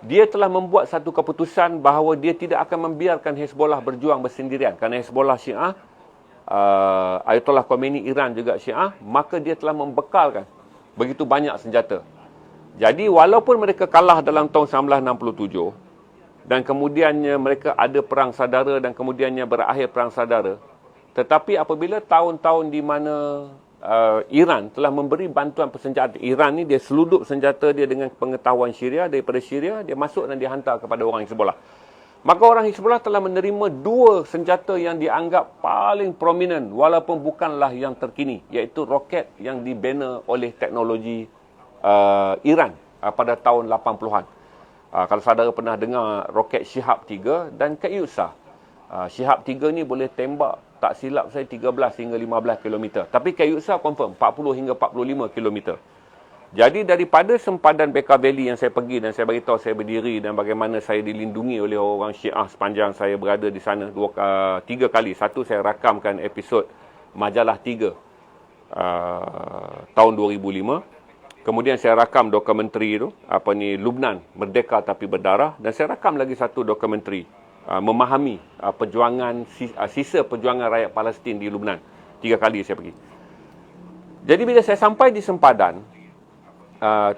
dia telah membuat satu keputusan bahawa dia tidak akan membiarkan Hezbollah berjuang bersendirian. Kerana Hezbollah Syiah, Ayatollah Khomeini Iran juga Syiah, maka dia telah membekalkan begitu banyak senjata. Jadi walaupun mereka kalah dalam tahun 1967, dan kemudiannya mereka ada perang saudara dan kemudiannya berakhir perang saudara. Tetapi apabila tahun-tahun di mana Iran telah memberi bantuan persenjataan, Iran ni dia seludup senjata dia dengan pengetahuan Syria, daripada Syria dia masuk dan dihantar kepada orang Hezbollah. Maka orang Hezbollah telah menerima dua senjata yang dianggap paling prominent walaupun bukanlah yang terkini, iaitu roket yang dibina oleh teknologi Iran pada tahun 80-an. Kalau saudara pernah dengar roket Shihab 3 dan Katyusha. Shihab 3 ni boleh tembak, tak silap saya, 13 hingga 15 km. Tapi Katyusha confirm 40 hingga 45 km. Jadi daripada sempadan Bekaa Valley yang saya pergi dan saya beritahu saya berdiri dan bagaimana saya dilindungi oleh orang Syiah sepanjang saya berada di sana 3 kali. Satu, saya rakamkan episod Majalah 3 tahun 2005. Kemudian saya rakam dokumentari itu, Lubnan, Merdeka Tapi Berdarah. Dan saya rakam lagi satu dokumentari, memahami sisa perjuangan rakyat Palestin di Lubnan. 3 kali saya pergi. Jadi bila saya sampai di sempadan,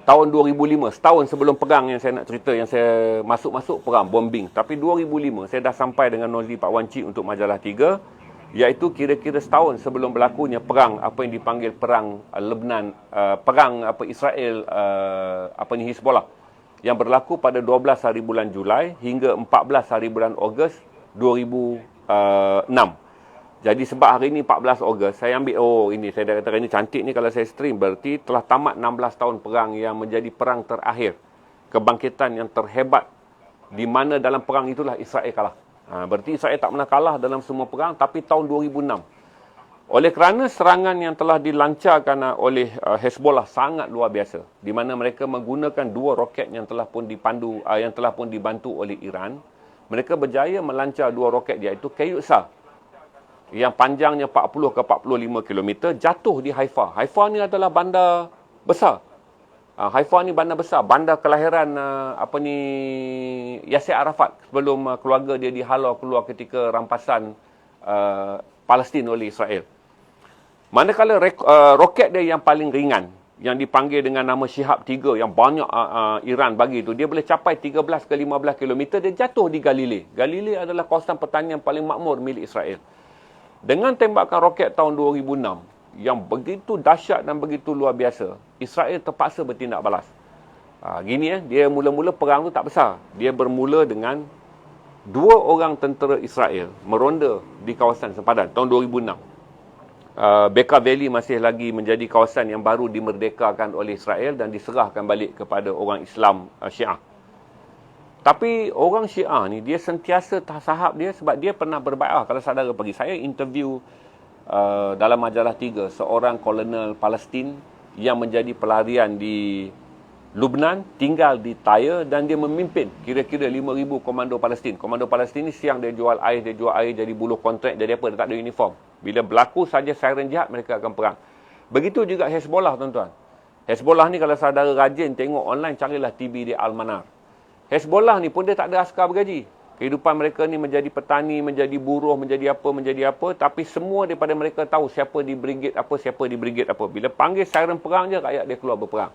tahun 2005, setahun sebelum perang yang saya nak cerita, yang saya masuk perang, bombing. Tapi 2005, saya dah sampai dengan Nozli Pak Wan Cik untuk Majalah 3, iaitu kira-kira setahun sebelum berlakunya perang apa yang dipanggil perang Lebanon, perang Israel Hezbollah, yang berlaku pada 12 hari bulan Julai hingga 14 hari bulan Ogos 2006. Jadi sebab hari ini 14 Ogos, saya ambil ini saya dah kata ini cantik ni kalau saya stream, berarti telah tamat 16 tahun perang yang menjadi perang terakhir, kebangkitan yang terhebat, di mana dalam perang itulah Israel kalah. Berarti Israel tak pernah kalah dalam semua perang, tapi tahun 2006. Oleh kerana serangan yang telah dilancarkan oleh Hezbollah sangat luar biasa, di mana mereka menggunakan 2 roket yang telah pun dibantu oleh Iran, mereka berjaya melancar 2 roket, iaitu Katyusha yang panjangnya 40 ke 45 km, jatuh di Haifa. Haifa ni adalah bandar besar. Haifa ni bandar besar, bandar kelahiran Yasser Arafat sebelum keluarga dia dihalau keluar ketika rampasan Palestin oleh Israel. Manakala roket dia yang paling ringan, yang dipanggil dengan nama Shihab 3 yang banyak Iran bagi itu, dia boleh capai 13 ke 15 km, dia jatuh di Galilee. Galilee adalah kawasan pertanian paling makmur milik Israel. Dengan tembakan roket tahun 2006 yang begitu dahsyat dan begitu luar biasa, Israel terpaksa bertindak balas. Dia mula-mula perang tu tak besar. Dia bermula dengan 2 orang tentera Israel meronda di kawasan sempadan tahun 2006. Bekaa Valley masih lagi menjadi kawasan yang baru dimerdekakan oleh Israel dan diserahkan balik kepada orang Islam Syiah. Tapi orang Syiah ni dia sentiasa tahap dia, sebab dia pernah berbai'ah. Kalau saudara pergi, saya interview dalam Majalah 3 seorang kolonel Palestin yang menjadi pelarian di Lubnan, tinggal di Tyre, dan dia memimpin kira-kira 5,000 komando Palestin. Komando Palestin ni siang dia jual air jadi buluh kontrak, jadi apa, dia tak ada uniform. Bila berlaku saja siren jihad, mereka akan perang. Begitu juga Hezbollah, tuan-tuan. Hezbollah ni kalau saudara rajin tengok online, carilah TV di Al-Manar. Hezbollah ni pun dia tak ada askar bergaji. Kehidupan mereka ni menjadi petani, menjadi buruh, menjadi apa. Tapi semua daripada mereka tahu siapa di brigade apa, siapa di brigade apa. Bila panggil siren perang je, rakyat dia keluar berperang.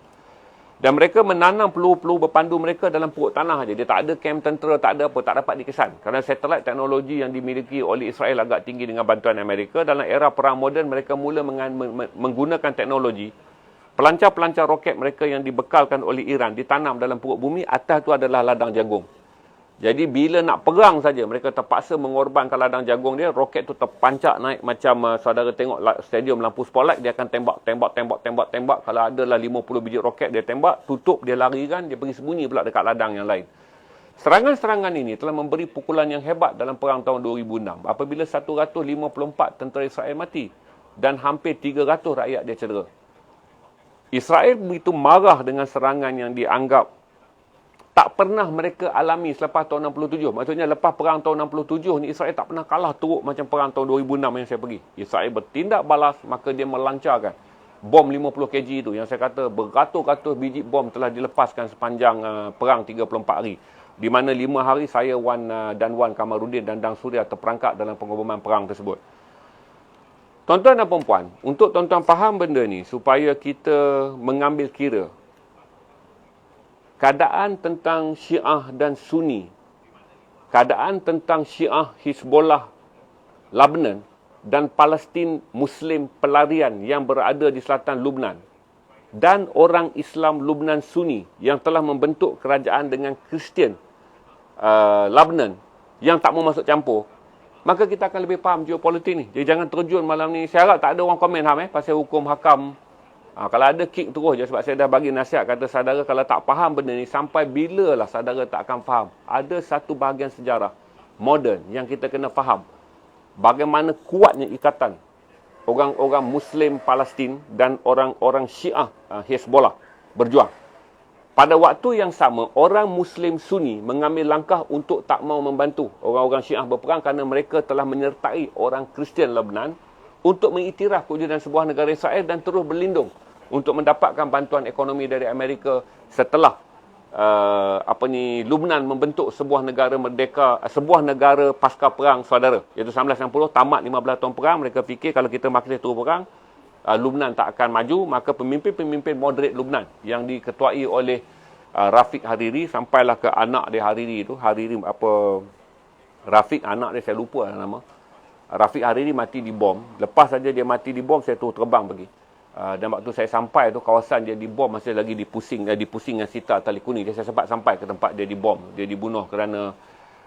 Dan mereka menanam peluru-peluru berpandu mereka dalam perut tanah saja. Dia tak ada kamp tentera, tak ada apa, tak dapat dikesan. Kerana satelit teknologi yang dimiliki oleh Israel agak tinggi dengan bantuan Amerika. Dalam era perang moden, mereka mula menggunakan teknologi. Pelancar-pelancar roket mereka yang dibekalkan oleh Iran ditanam dalam perut bumi. Atas tu adalah ladang jagung. Jadi bila nak perang saja, mereka terpaksa mengorbankan ladang jagung dia. Roket tu terpancak naik macam saudara tengok stadium lampu spotlight. Dia akan tembak. Kalau adalah 50 biji roket dia tembak, tutup, dia lari kan, dia pergi sembunyi pula dekat ladang yang lain. Serangan-serangan ini telah memberi pukulan yang hebat dalam perang tahun 2006. Apabila 154 tentera Israel mati dan hampir 300 rakyat dia cedera. Israel begitu marah dengan serangan yang dianggap tak pernah mereka alami selepas tahun 67. Maksudnya lepas perang tahun 67 ni Israel tak pernah kalah teruk macam perang tahun 2006 yang saya pergi. Israel bertindak balas, maka dia melancarkan bom 50 kg itu. Yang saya kata beratus-ratus biji bom telah dilepaskan sepanjang perang 34 hari. Di mana 5 hari saya, Wan Kamarudin dan Dang Suria terperangkap dalam pengorbanan perang tersebut. Tuan-tuan dan puan-puan, untuk tuan-tuan faham benda ni supaya kita mengambil kira keadaan tentang Syiah dan Sunni, keadaan tentang Syiah Hizbollah Lebanon dan Palestin Muslim pelarian yang berada di selatan Lubnan dan orang Islam Lubnan Sunni yang telah membentuk kerajaan dengan Kristian Lebanon yang tak mau masuk campur, maka kita akan lebih faham geopolitik ni. Jadi jangan terjun malam ni. Saya harap tak ada orang komen pasal hukum hakam. Kalau ada kick terus je sebab saya dah bagi nasihat, kata saudara kalau tak faham benda ni, sampai bila lah saudara tak akan faham. Ada satu bahagian sejarah moden yang kita kena faham. Bagaimana kuatnya ikatan orang-orang Muslim Palestin dan orang-orang Syiah Hezbollah berjuang. Pada waktu yang sama, orang Muslim Sunni mengambil langkah untuk tak mau membantu orang-orang Syiah berperang kerana mereka telah menyertai orang Kristian Lebanon untuk mengiktiraf kewujudan sebuah negara Israel dan terus berlindung untuk mendapatkan bantuan ekonomi dari Amerika setelah Lubnan membentuk sebuah negara merdeka, sebuah negara pasca perang saudara, iaitu 1960, tamat 15 tahun perang. Mereka fikir kalau kita masih terus perang, Lubnan tak akan maju, maka pemimpin-pemimpin moderate Lubnan yang diketuai oleh Rafiq Hariri, sampailah ke anak dia Hariri itu, Rafiq anak dia saya lupa nama. Rafiq Hariri mati di bom. Lepas saja dia mati di bom, saya terus terbang pergi. Dan waktu saya sampai tu, kawasan dia dibom masih lagi dipusing dengan Sita Tali Kuning. Saya sempat sampai ke tempat dia dibom. Dia dibunuh kerana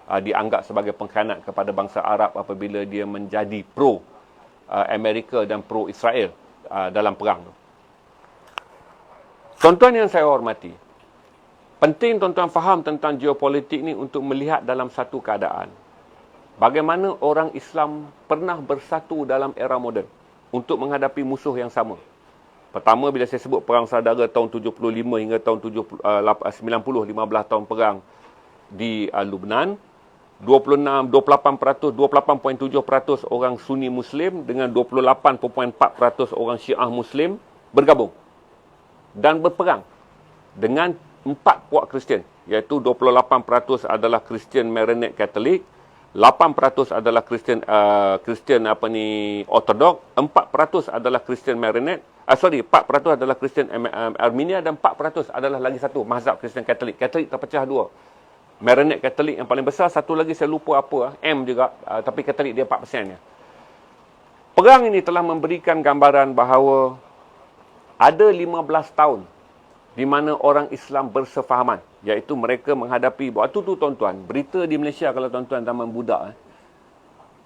dianggap sebagai pengkhianat kepada bangsa Arab apabila dia menjadi pro Amerika dan pro Israel dalam perang tu. Tuan-tuan yang saya hormati, penting tuan-tuan faham tentang geopolitik ni untuk melihat dalam satu keadaan. Bagaimana orang Islam pernah bersatu dalam era moden untuk menghadapi musuh yang sama. Pertama, bila saya sebut perang saudara tahun 75 hingga tahun 90, 15 tahun perang di Lubnan, 28.7% orang Sunni Muslim dengan 28.4% orang Syiah Muslim bergabung dan berperang dengan 4 puak Kristian, iaitu 28% adalah Kristian Maronite Katolik, 8% adalah Kristian Ortodok, 4% adalah Kristian Maronite, 4% adalah Kristian Armenia dan 4% adalah lagi satu mazhab Kristian Katolik. Katolik terpecah dua. Maronite Katolik yang paling besar, satu lagi saya lupa apa, M juga, tapi Katolik dia 4%-nya. Perang ini telah memberikan gambaran bahawa ada 15 tahun di mana orang Islam bersefahaman, iaitu mereka menghadapi, waktu tu tuan-tuan, berita di Malaysia kalau tuan-tuan zaman budak,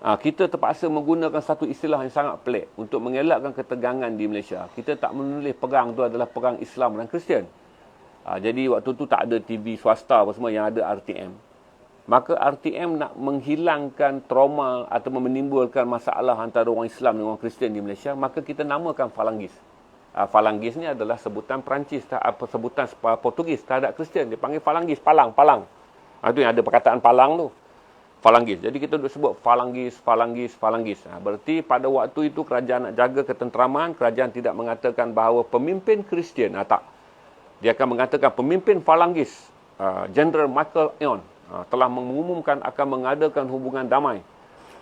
kita terpaksa menggunakan satu istilah yang sangat pelik untuk mengelakkan ketegangan di Malaysia. Kita tak menulis perang tu adalah perang Islam dan Kristian. Jadi waktu tu tak ada TV swasta apa semua, yang ada RTM. Maka RTM nak menghilangkan trauma atau menimbulkan masalah antara orang Islam dan orang Kristian di Malaysia, maka kita namakan Falangis. Falangis ni adalah sebutan Perancis, sebutan Portugis terhadap Kristian. Dia panggil Falangis, palang. Itu yang ada perkataan palang tu. Falangis. Jadi kita duk sebut Falangis. Berarti pada waktu itu kerajaan nak jaga ketenteraman, kerajaan tidak mengatakan bahawa pemimpin Kristian, tak. Dia akan mengatakan pemimpin Falangis, General Michael Aoun, telah mengumumkan akan mengadakan hubungan damai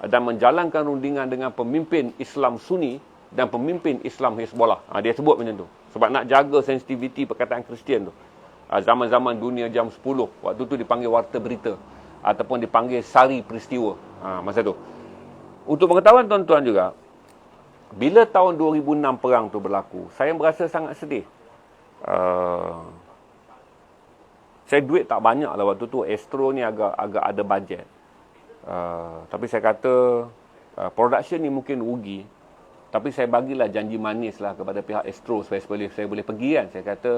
dan menjalankan rundingan dengan pemimpin Islam Sunni dan pemimpin Islam Hezbollah. Dia sebut macam tu. Sebab nak jaga sensitiviti perkataan Kristian tu. Zaman-zaman dunia jam 10, waktu tu dipanggil warta berita ataupun dipanggil sari peristiwa masa tu. Untuk pengetahuan tuan-tuan juga, bila tahun 2006 perang tu berlaku, saya berasa sangat sedih. Saya duit tak banyak lah waktu tu. Astro ni agak ada bajet. Tapi saya kata production ni mungkin rugi. Tapi saya bagilah janji manis lah kepada pihak Astro supaya saya boleh pergi kan. Saya kata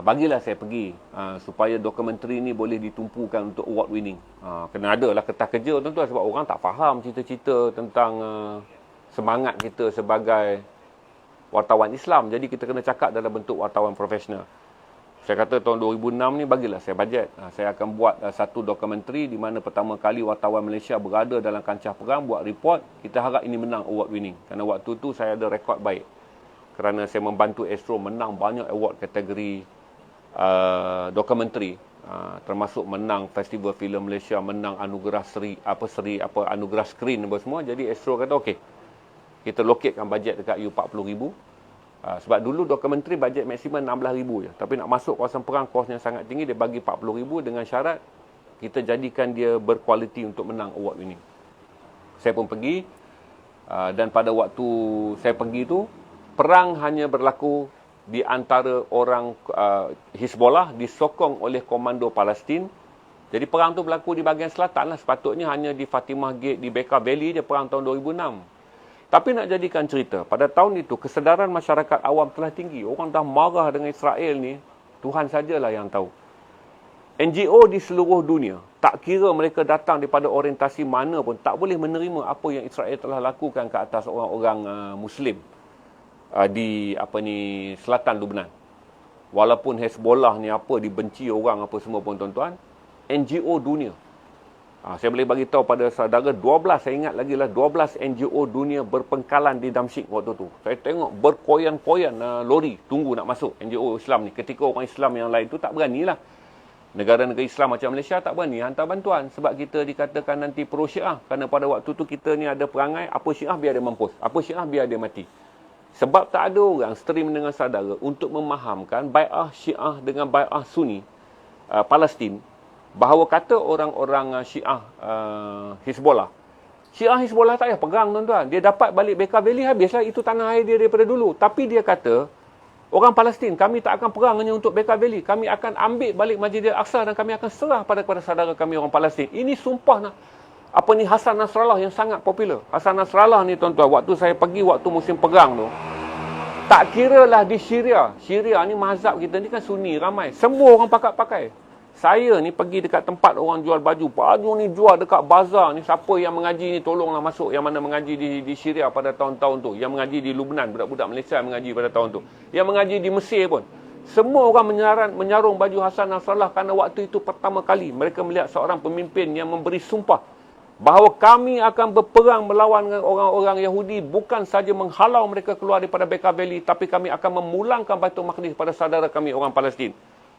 bagilah saya pergi supaya dokumentari ni boleh ditumpukan untuk award winning. Kena ada lah kertas kerja tuan-tuan, sebab orang tak faham cerita-cerita tentang semangat kita sebagai wartawan Islam. Jadi kita kena cakap dalam bentuk wartawan profesional. Saya kata tahun 2006 ni bagilah saya bajet. Saya akan buat satu dokumentari di mana pertama kali wartawan Malaysia berada dalam kancah perang, buat report. Kita harap ini menang award winning. Kerana waktu tu saya ada rekod baik. Kerana saya membantu Astro menang banyak award kategori dokumentari. Termasuk menang Festival Filem Malaysia, menang anugerah anugerah skrin apa semua. Jadi Astro kata okey, kita loketkan bajet dekat U40,000. Sebab dulu dokumentari bajet maksimum 16,000 je. Tapi nak masuk kawasan perang, kosnya sangat tinggi, dia bagi 40,000 dengan syarat kita jadikan dia berkualiti untuk menang award winning. Saya pun pergi, dan pada waktu saya pergi tu, perang hanya berlaku di antara orang Hezbollah disokong oleh komando Palestin. Jadi perang tu berlaku di bahagian selatan lah. Sepatutnya hanya di Fatimah Gate, di Bekaa Valley je perang tahun 2006. Tapi nak jadikan cerita, pada tahun itu kesedaran masyarakat awam telah tinggi. Orang dah marah dengan Israel ni, Tuhan sajalah yang tahu. NGO di seluruh dunia, tak kira mereka datang daripada orientasi mana pun, tak boleh menerima apa yang Israel telah lakukan ke atas orang-orang Muslim di selatan Lebanon. Walaupun Hezbollah ni dibenci orang apa semua pun tuan-tuan, NGO dunia. Saya boleh bagi tahu pada saudara 12, saya ingat lagi lah, 12 NGO dunia berpengkalan di Damsyik waktu tu. Saya tengok berkoyan-koyan lori tunggu nak masuk NGO Islam ni. Ketika orang Islam yang lain tu tak beranilah. Negara-negara Islam macam Malaysia tak berani hantar bantuan sebab kita dikatakan nanti pro Syiah. Kerana pada waktu tu kita ni ada perangai, apa Syiah biar dia mampus, apa Syiah biar dia mati. Sebab tak ada orang stream dengan saudara untuk memahamkan bai'ah Syiah dengan bai'ah Sunni Palestin, bahawa kata orang-orang Syiah Hezbollah tak payah perang tuan-tuan. Dia dapat balik Bekaa Valley, habislah itu tanah air dia daripada dulu. Tapi dia kata, orang Palestin, kami tak akan perang hanya untuk Bekaa Valley. Kami akan ambil balik Masjid Al-Aqsa dan kami akan serah kepada saudara kami orang Palestin. Ini sumpah Hasan Nasrallah yang sangat popular. Hasan Nasrallah ni tuan-tuan, waktu saya pergi waktu musim perang tu, tak kira lah di Syria. Syria ni mazhab kita ni kan Sunni ramai. Semua orang pakai. Saya ni pergi dekat tempat orang jual baju. Baju ni jual dekat bazar ni. Siapa yang mengaji ni tolonglah masuk. Yang mana mengaji di Syria pada tahun-tahun tu. Yang mengaji di Lebanon. Budak-budak Malaysia mengaji pada tahun tu. Yang mengaji di Mesir pun. Semua orang menyarung baju Hasan Nasrallah kerana waktu itu pertama kali mereka melihat seorang pemimpin yang memberi sumpah bahawa kami akan berperang melawan orang-orang Yahudi, bukan saja menghalau mereka keluar daripada Bekaa Valley, tapi kami akan memulangkan Baitul Maqdis kepada saudara kami orang Palestin.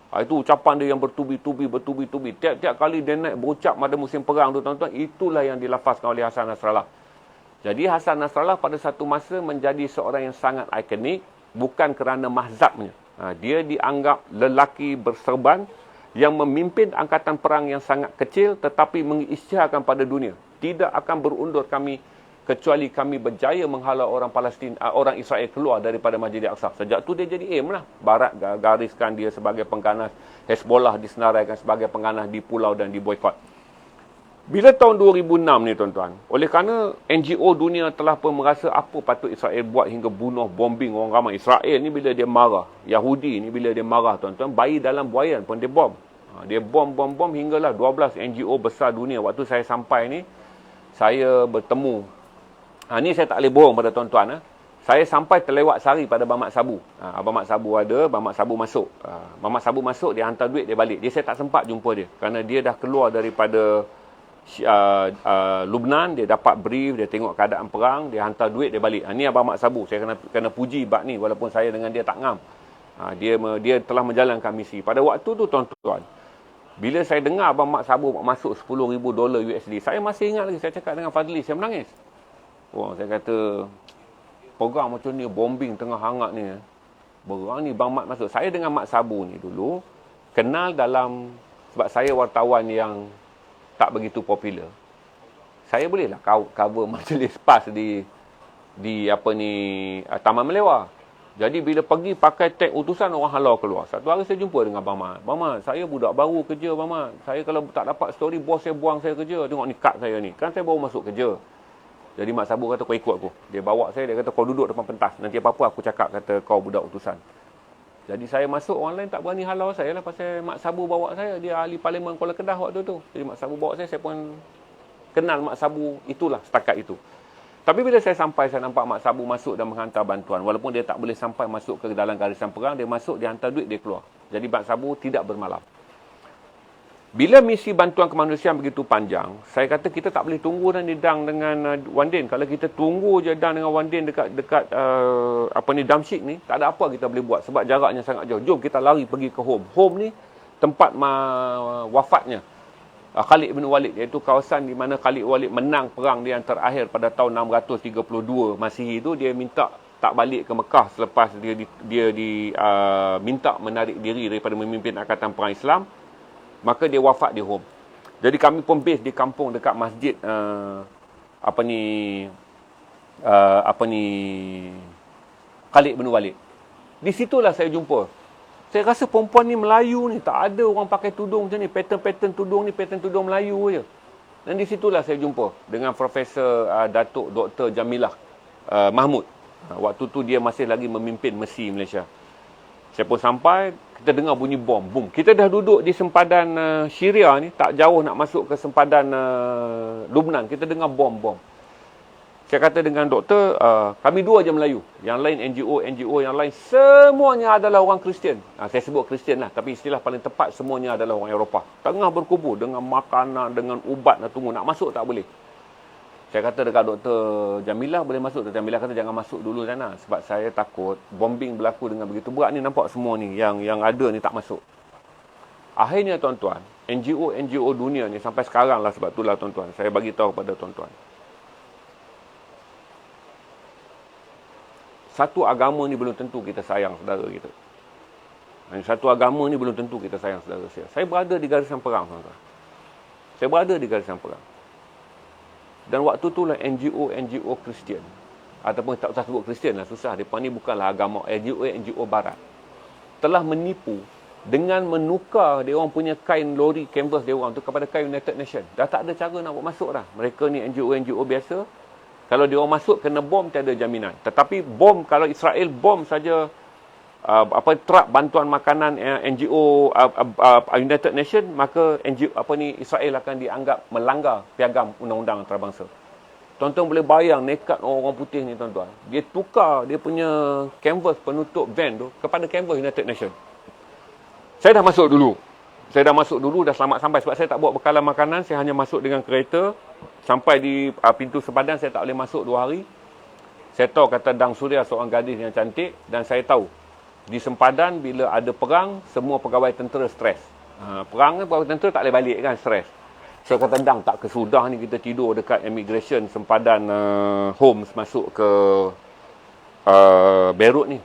Itu ucapan dia yang bertubi-tubi. Tiap-tiap kali dia naik berucap pada musim perang tu tuan-tuan, itulah yang dilafazkan oleh Hasan Nasrallah. Jadi Hasan Nasrallah pada satu masa menjadi seorang yang sangat ikonik, bukan kerana mazhabnya. Dia dianggap lelaki berserban yang memimpin angkatan perang yang sangat kecil tetapi mengisytiharkan pada dunia. Tidak akan berundur kami kecuali kami berjaya menghalau orang Palestin, orang Israel keluar daripada Masjid Al-Aqsa. Sejak tu dia jadi aim lah. Barat gariskan dia sebagai pengganas, Hezbollah disenaraikan sebagai pengganas di pulau dan di boykot. Bila tahun 2006 ni tuan-tuan, oleh kerana NGO dunia telah pun merasa apa patut Israel buat hingga bunuh, bombing orang ramai. Israel ni bila dia marah, Yahudi ni bila dia marah tuan-tuan, bayi dalam buaian pun dia bom. Dia bom hinggalah 12 NGO besar dunia. Waktu saya sampai ni, saya bertemu. Ni saya tak boleh bohong pada tuan-tuan. Saya sampai terlewat sehari pada Mamat Sabu. Abang Mat Sabu ada, Mamat Sabu masuk. Mamat Sabu masuk, dia hantar duit, dia balik. Saya tak sempat jumpa dia. Kerana dia dah keluar daripada Lebanon, dia dapat brief, dia tengok keadaan perang, dia hantar duit, dia balik. Ni Abang Mat Sabu. Saya kena puji bab ni, walaupun saya dengan dia tak ngam. Dia telah menjalankan misi. Pada waktu tu tuan-tuan, bila saya dengar Abang Mat Sabu masuk $10,000 USD, saya masih ingat lagi, saya cakap dengan Fadli, saya menangis. Saya kata, perang macam ni, bombing tengah hangat ni. Berang ni Bang Mat masuk. Saya dengan Mat Sabu ni dulu kenal dalam, sebab saya wartawan yang tak begitu popular. Saya bolehlah cover majlis PAS di Taman Melewa. Jadi bila pergi pakai tag utusan, orang halau keluar. Satu hari saya jumpa dengan Bang Mat. Bang Mat, saya budak baru kerja Bang Mat. Saya kalau tak dapat story, bos saya buang saya kerja. Tengok ni kad saya ni. Kan saya baru masuk kerja. Jadi Mat Sabu kata, kau ikut aku. Dia bawa saya, dia kata, kau duduk depan pentas. Nanti apa-apa aku cakap, kata kau budak utusan. Jadi saya masuk, orang lain tak berani halau saya lah. Pasal Mat Sabu bawa saya. Dia ahli Parlimen Kuala Kedah waktu tu. Jadi Mat Sabu bawa saya pun kenal Mat Sabu. Itulah setakat itu. Tapi bila saya sampai, saya nampak Mat Sabu masuk dan menghantar bantuan. Walaupun dia tak boleh sampai masuk ke dalam garisan perang, dia masuk, dia hantar duit, dia keluar. Jadi Mat Sabu tidak bermalam. Bila misi bantuan kemanusiaan begitu panjang, saya kata kita tak boleh tunggu dan didang dengan Wan Din. Kalau kita tunggu je dang dengan Wan Din dekat Damsyik ni, tak ada apa kita boleh buat sebab jaraknya sangat jauh. Jom kita lari pergi ke Home. Home ni tempat wafatnya Khalid bin Walid, iaitu kawasan di mana Khalid bin Walid menang perang dia yang terakhir pada tahun 632 Masihi itu. Dia minta tak balik ke Mekah selepas dia minta menarik diri daripada memimpin Angkatan Perang Islam. Maka dia wafat di Home. Jadi kami pun base di kampung dekat masjid Khalid bin Walid. Di situlah saya jumpa. Saya rasa perempuan ni Melayu ni, tak ada orang pakai tudung macam ni, pattern tudung ni, pattern tudung Melayu je. Dan di situlah saya jumpa dengan Profesor Datuk Dr. Jamilah Mahmud. Waktu tu dia masih lagi memimpin Mercy Malaysia. Saya pun sampai, kita dengar bunyi bom. Boom. Kita dah duduk di sempadan Syria ni, tak jauh nak masuk ke sempadan Lubnan. Kita dengar bom. Saya kata dengan doktor, kami dua je Melayu. Yang lain NGO yang lain, semuanya adalah orang Kristian. Saya sebut Kristian lah, tapi istilah paling tepat, semuanya adalah orang Eropah. Tengah berkumpul dengan makanan, dengan ubat nak tunggu. Nak masuk tak boleh. Saya kata dekat Dr. Jamilah, boleh masuk? Dr. Jamilah kata jangan masuk dulu sana. Sebab saya takut bombing berlaku dengan begitu berat ni. Nampak semua ni, yang ada ni tak masuk. Akhirnya tuan-tuan, NGO dunia ni sampai sekarang lah, sebab itulah tuan-tuan, saya bagi tahu kepada tuan-tuan. Satu agama ni belum tentu kita sayang saudara kita. Satu agama ni belum tentu kita sayang saudara saya. Saya berada di garisan perang, tuan-tuan. Saya berada di garisan perang. Dan waktu itulah NGO Kristian, ataupun tak usah sebut Kristian lah, susah. Mereka ni bukanlah agama, NGO Barat, telah menipu dengan menukar dia orang punya kain lori canvas dia orang tu kepada kain United Nations. Dah tak ada cara nak buat masuk dah. Mereka ni NGO biasa. Kalau dia orang masuk kena bom, tiada jaminan. Tetapi bom, kalau Israel bom saja truk bantuan makanan NGO United Nations, maka Israel akan dianggap melanggar piagam undang-undang antarabangsa. Tuan-tuan boleh bayang nekat orang putih ni, tuan-tuan. Dia tukar dia punya canvas penutup van tu kepada canvas United Nations. Saya dah masuk dulu, dah selamat sampai sebab saya tak bawa bekalan makanan. Saya hanya masuk dengan kereta. Sampai di pintu sempadan, saya tak boleh masuk 2 hari. Saya tahu kata Dang Suria seorang gadis yang cantik, dan saya tahu di sempadan bila ada perang, semua pegawai tentera stres. Perang ni pegawai tentera tak boleh balik kan, stres. Saya kata, Dang, tak kesudah ni kita tidur dekat immigration sempadan Homs masuk ke Beirut ni.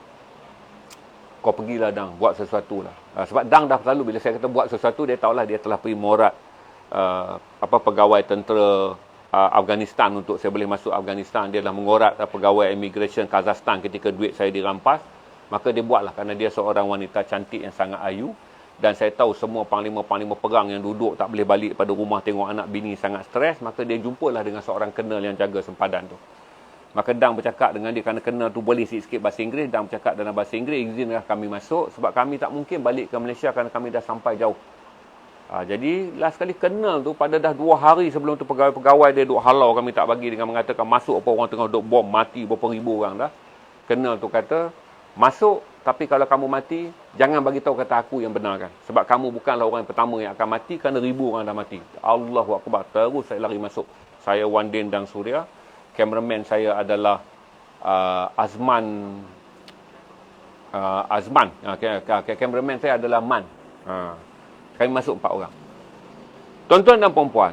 Kau pergilah Dang, buat sesuatu lah. Sebab Dang dah selalu bila saya kata buat sesuatu, dia tahulah dia telah pergi morat pegawai tentera Afghanistan untuk saya boleh masuk Afghanistan. Dia dah mengorat pegawai immigration Kazakhstan ketika duit saya dirampas. Maka dia buatlah kerana dia seorang wanita cantik yang sangat ayu. Dan saya tahu semua panglima-panglima perang yang duduk tak boleh balik pada rumah tengok anak bini sangat stres. Maka dia jumpalah dengan seorang kenal yang jaga sempadan tu. Maka Dang bercakap dengan dia kerana kenal tu boleh sikit-sikit bahasa Inggeris. Dang bercakap dalam bahasa Inggeris, izinlah kami masuk. Sebab kami tak mungkin balik ke Malaysia kerana kami dah sampai jauh. Jadi last kali kenal tu pada dah 2 hari sebelum tu pegawai dia duk halau kami tak bagi dengan mengatakan masuk apa orang tengah duk bom mati berapa ribu orang dah. Kenal tu kata masuk, tapi kalau kamu mati jangan bagi tahu kata aku yang benarkan. Sebab kamu bukanlah orang yang pertama yang akan mati kerana ribu orang dah mati. Allahu Akbar. Terus saya lari masuk. Saya Wan Din Dang Suria. Kameraman saya adalah Azman. Kameraman saya adalah Man. Kami masuk 4 orang. Tuan-tuan dan puan-puan,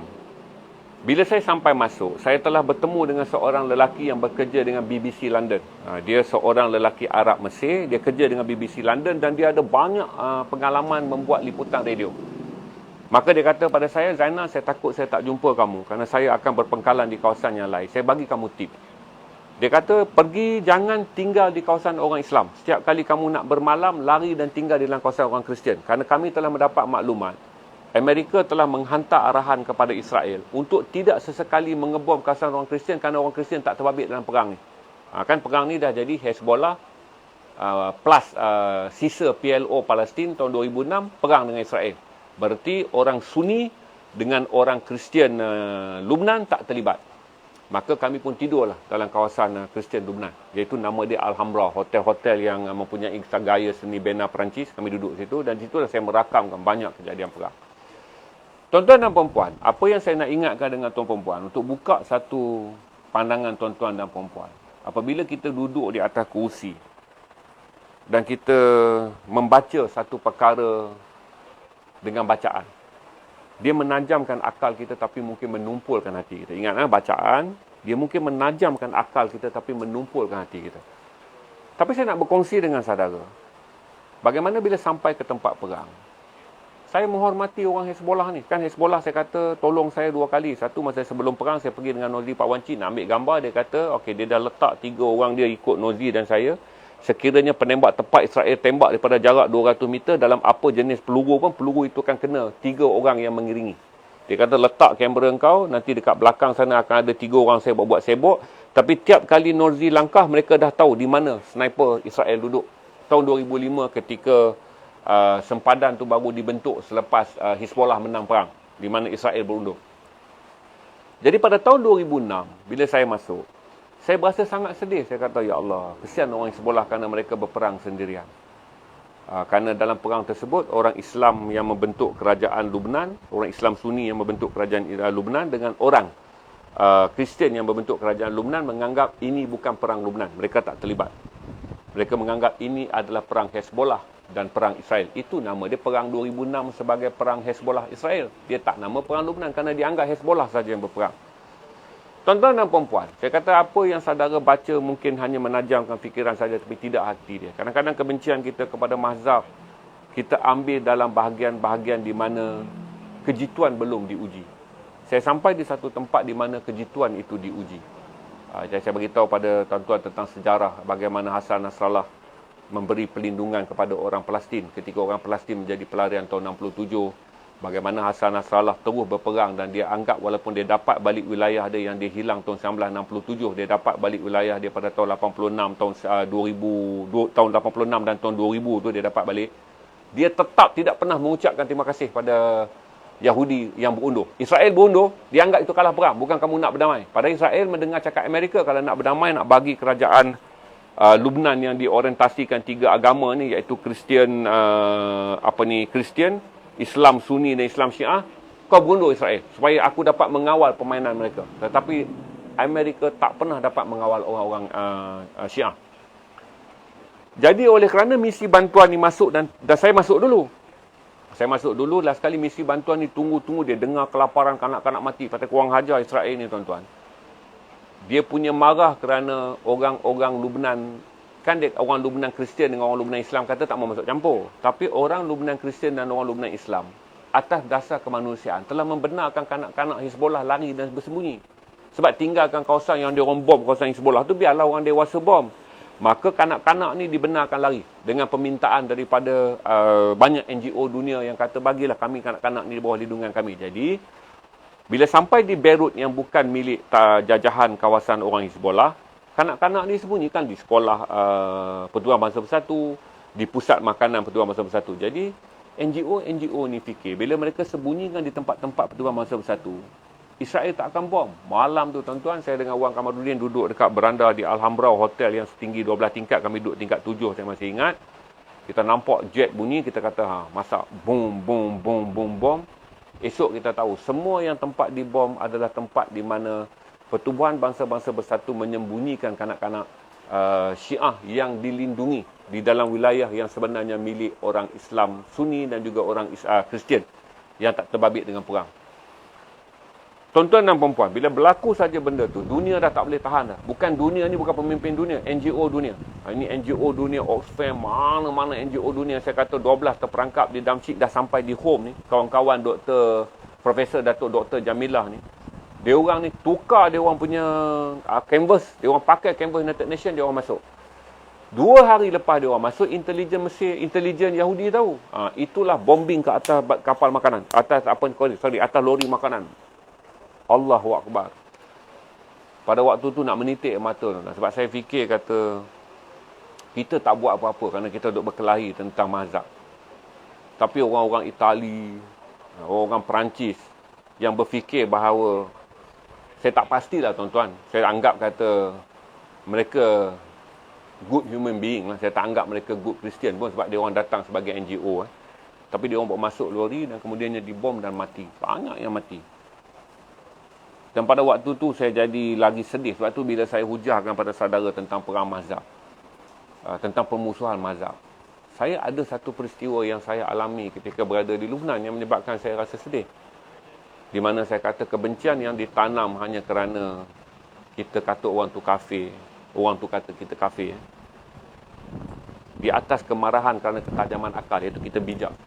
Bila saya sampai masuk, saya telah bertemu dengan seorang lelaki yang bekerja dengan BBC London. Dia seorang lelaki Arab Mesir, dia kerja dengan BBC London dan dia ada banyak pengalaman membuat liputan radio. Maka dia kata pada saya, Zainal, saya takut saya tak jumpa kamu kerana saya akan berpengkalan di kawasan yang lain. Saya bagi kamu tip. Dia kata, pergi jangan tinggal di kawasan orang Islam. Setiap kali kamu nak bermalam, lari dan tinggal di dalam kawasan orang Kristian. Kerana kami telah mendapat maklumat, Amerika telah menghantar arahan kepada Israel untuk tidak sesekali mengebom kawasan orang Kristian kerana orang Kristian tak terbabit dalam perang ni. Kan perang ni dah jadi Hezbollah plus sisa PLO Palestin tahun 2006 perang dengan Israel. Berarti orang Sunni dengan orang Kristian Lubnan tak terlibat. Maka kami pun tidurlah dalam kawasan Kristian Lubnan. Iaitu nama dia Alhambra, hotel-hotel yang mempunyai gaya seni bena Perancis. Kami duduk situ dan situlah saya merakamkan banyak kejadian perang. Tuan-tuan dan puan-puan, apa yang saya nak ingatkan dengan tuan-tuan puan untuk buka satu pandangan tuan-tuan dan puan-puan. Apabila kita duduk di atas kerusi dan kita membaca satu perkara dengan bacaan, dia menajamkan akal kita tapi mungkin menumpulkan hati kita. Ingat, bacaan, dia mungkin menajamkan akal kita tapi menumpulkan hati kita. Tapi saya nak berkongsi dengan saudara, bagaimana bila sampai ke tempat perang. Saya menghormati orang Hezbollah ni. Kan Hezbollah saya kata tolong saya 2 kali. Satu masa sebelum perang saya pergi dengan Nozi Pak Wan Cik nak ambil gambar. Dia kata okey, dia dah letak 3 orang dia ikut Nozi dan saya. Sekiranya penembak tepat Israel tembak daripada jarak 200 meter dalam apa jenis peluru pun, peluru itu akan kena 3 orang yang mengiringi. Dia kata letak kamera engkau, nanti dekat belakang sana akan ada 3 orang saya buat sibuk. Tapi tiap kali Nozi langkah, mereka dah tahu di mana sniper Israel duduk. Tahun 2005 ketika sempadan tu baru dibentuk selepas Hezbollah menang perang di mana Israel berundur. Jadi pada tahun 2006 bila saya masuk, saya berasa sangat sedih. Saya kata, ya Allah, kesian orang Hezbollah kerana mereka berperang sendirian. Kerana dalam perang tersebut orang Islam yang membentuk kerajaan Lubnan, orang Islam Sunni yang membentuk kerajaan Lubnan dengan orang Kristian yang membentuk kerajaan Lubnan menganggap ini bukan perang Lubnan. Mereka tak terlibat. Mereka menganggap ini adalah perang Hezbollah dan perang Israel. Itu nama dia perang 2006 sebagai perang Hezbollah Israel. Dia tak nama perang Lubnan kerana dianggap Hezbollah saja yang berperang. Tuan-tuan dan puan-puan, saya kata apa yang saudara baca mungkin hanya menajamkan fikiran saja tapi tidak hati dia. Kadang-kadang kebencian kita kepada mazhab kita ambil dalam bahagian-bahagian di mana kejituan belum diuji. Saya sampai di satu tempat di mana kejituan itu diuji. Jadi saya beritahu pada tuan-tuan tentang sejarah bagaimana Hassan Nasrallah memberi perlindungan kepada orang Palestin ketika orang Palestin menjadi pelarian tahun 67. Bagaimana Hassan Nasrallah terus berperang dan dia anggap walaupun dia dapat balik wilayah dia yang dia hilang tahun 1967, dia dapat balik wilayah dia pada tahun 86, tahun 2000, tahun 86 dan tahun 2000 tu dia dapat balik. Dia tetap tidak pernah mengucapkan terima kasih pada Yahudi yang berundur. Israel berundur, dia anggap itu kalah perang, bukan kamu nak berdamai. Padahal Israel mendengar cakap Amerika kalau nak berdamai, nak bagi kerajaan Lubnan yang diorientasikan 3 agama ni, iaitu Kristian, Kristian, Islam Sunni dan Islam Syiah, kau berundur Israel supaya aku dapat mengawal permainan mereka. Tetapi Amerika tak pernah dapat mengawal orang-orang Syiah. Jadi oleh kerana misi bantuan ni masuk dan saya masuk dulu. Saya masuk dulu, last kali misi bantuan ni tunggu-tunggu, dia dengar kelaparan kanak-kanak mati. Patut kurang hajar Israel ni tuan-tuan. Dia punya marah kerana orang-orang Lubnan, kan dia, orang Lubnan Kristian dengan orang Lubnan Islam kata tak mau masuk campur. Tapi orang Lubnan Kristian dan orang Lubnan Islam atas dasar kemanusiaan telah membenarkan kanak-kanak Hezbollah lari dan bersembunyi. Sebab tinggalkan kawasan yang dia orang bom, kawasan Hezbollah tu, biarlah orang dewasa bom. Maka kanak-kanak ni dibenarkan lari dengan permintaan daripada banyak NGO dunia yang kata bagilah kami kanak-kanak ni di bawah lindungan kami. Jadi bila sampai di Beirut yang bukan milik jajahan kawasan orang Hezbollah, kanak-kanak ni sembunyikan di sekolah Pertubuhan Bangsa Bersatu, di pusat makanan Pertubuhan Bangsa Bersatu. Jadi NGO ni fikir bila mereka sembunyikan di tempat-tempat Pertubuhan Bangsa Bersatu, Israel tak akan bom. Malam tu tuan-tuan, saya dengan Wan Kamarudin duduk dekat beranda di Alhambra Hotel yang setinggi 12 tingkat. Kami duduk tingkat 7, saya masih ingat. Kita nampak jet bunyi, kita kata masak boom boom boom boom bom. Esok kita tahu semua yang tempat dibom adalah tempat di mana Pertubuhan Bangsa-Bangsa Bersatu menyembunyikan kanak-kanak Syiah yang dilindungi di dalam wilayah yang sebenarnya milik orang Islam Sunni dan juga orang Kristian yang tak terbabit dengan perang. Tuan-tuan dan perempuan, bila berlaku saja benda tu, dunia dah tak boleh tahan dah. Bukan dunia ni, bukan pemimpin dunia, NGO dunia. Ini NGO dunia, Oxfam, mana-mana NGO dunia, saya kata 12 terperangkap di Damsyik dah sampai di home ni. Kawan-kawan Dr. Profesor Datuk Dr. Jamilah ni. Dia orang ni tukar dia orang punya canvas. Dia orang pakai canvas United Nations, dia orang masuk. 2 hari lepas dia orang masuk, intelijen Mesir, intelijen Yahudi tahu. Itulah bombing ke atas kapal makanan. Atas atas lori makanan. Allahu Akbar. Pada waktu tu nak menitik mata. Sebab saya fikir kata, kita tak buat apa-apa kerana kita duk berkelahi tentang mazhab. Tapi orang-orang Itali, orang Perancis yang berfikir bahawa, saya tak pastilah tuan-tuan. Saya anggap kata mereka good human being lah. Saya tak anggap mereka good Christian pun sebab dia orang datang sebagai NGO. Tapi dia orang bawa masuk lori dan kemudiannya dibom dan mati. Banyak yang mati. Dan pada waktu tu saya jadi lagi sedih. Sebab tu bila saya hujahkan pada saudara tentang perang mazhab, tentang permusuhan mazhab, saya ada satu peristiwa yang saya alami ketika berada di Lubnan yang menyebabkan saya rasa sedih. Di mana saya kata kebencian yang ditanam hanya kerana kita kata orang tu kafir, orang tu kata kita kafir. Di atas kemarahan kerana ketajaman akal, iaitu kita bijak.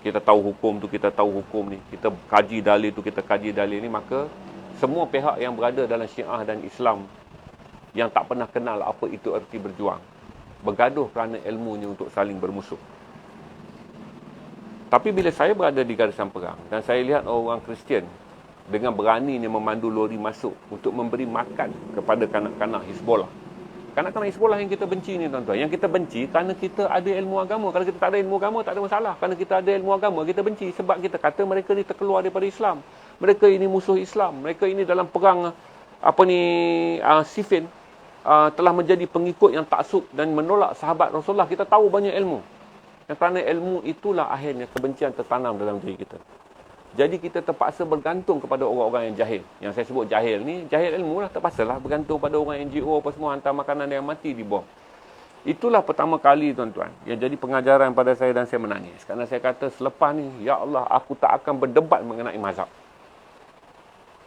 Kita tahu hukum tu, kita tahu hukum ni. Kita kaji dalil tu, kita kaji dalil ni. Maka semua pihak yang berada dalam Syiah dan Islam yang tak pernah kenal apa itu erti berjuang, bergaduh kerana ilmunya untuk saling bermusuh. Tapi bila saya berada di garisan perang dan saya lihat orang Kristian dengan beraninya memandu lori masuk untuk memberi makan kepada kanak-kanak Hizbullah. Kanak-kanak Hizbullah yang kita benci ni tuan-tuan. Yang kita benci kerana kita ada ilmu agama. Kalau kita tak ada ilmu agama, tak ada masalah. Kerana kita ada ilmu agama, kita benci. Sebab kita kata mereka ni terkeluar daripada Islam. Mereka ini musuh Islam. Mereka ini dalam perang Siffin telah menjadi pengikut yang taksub dan menolak sahabat Rasulullah. Kita tahu banyak ilmu. Dan kerana ilmu itulah akhirnya kebencian tertanam dalam diri kita. Jadi kita terpaksa bergantung kepada orang-orang yang jahil. Yang saya sebut jahil ni, jahil ilmu lah. Terpaksalah bergantung pada orang NGO apa semua, hantar makanan yang mati di bom. Itulah pertama kali tuan-tuan yang jadi pengajaran pada saya dan saya menangis. Kerana saya kata selepas ni, ya Allah, aku tak akan berdebat mengenai mazhab.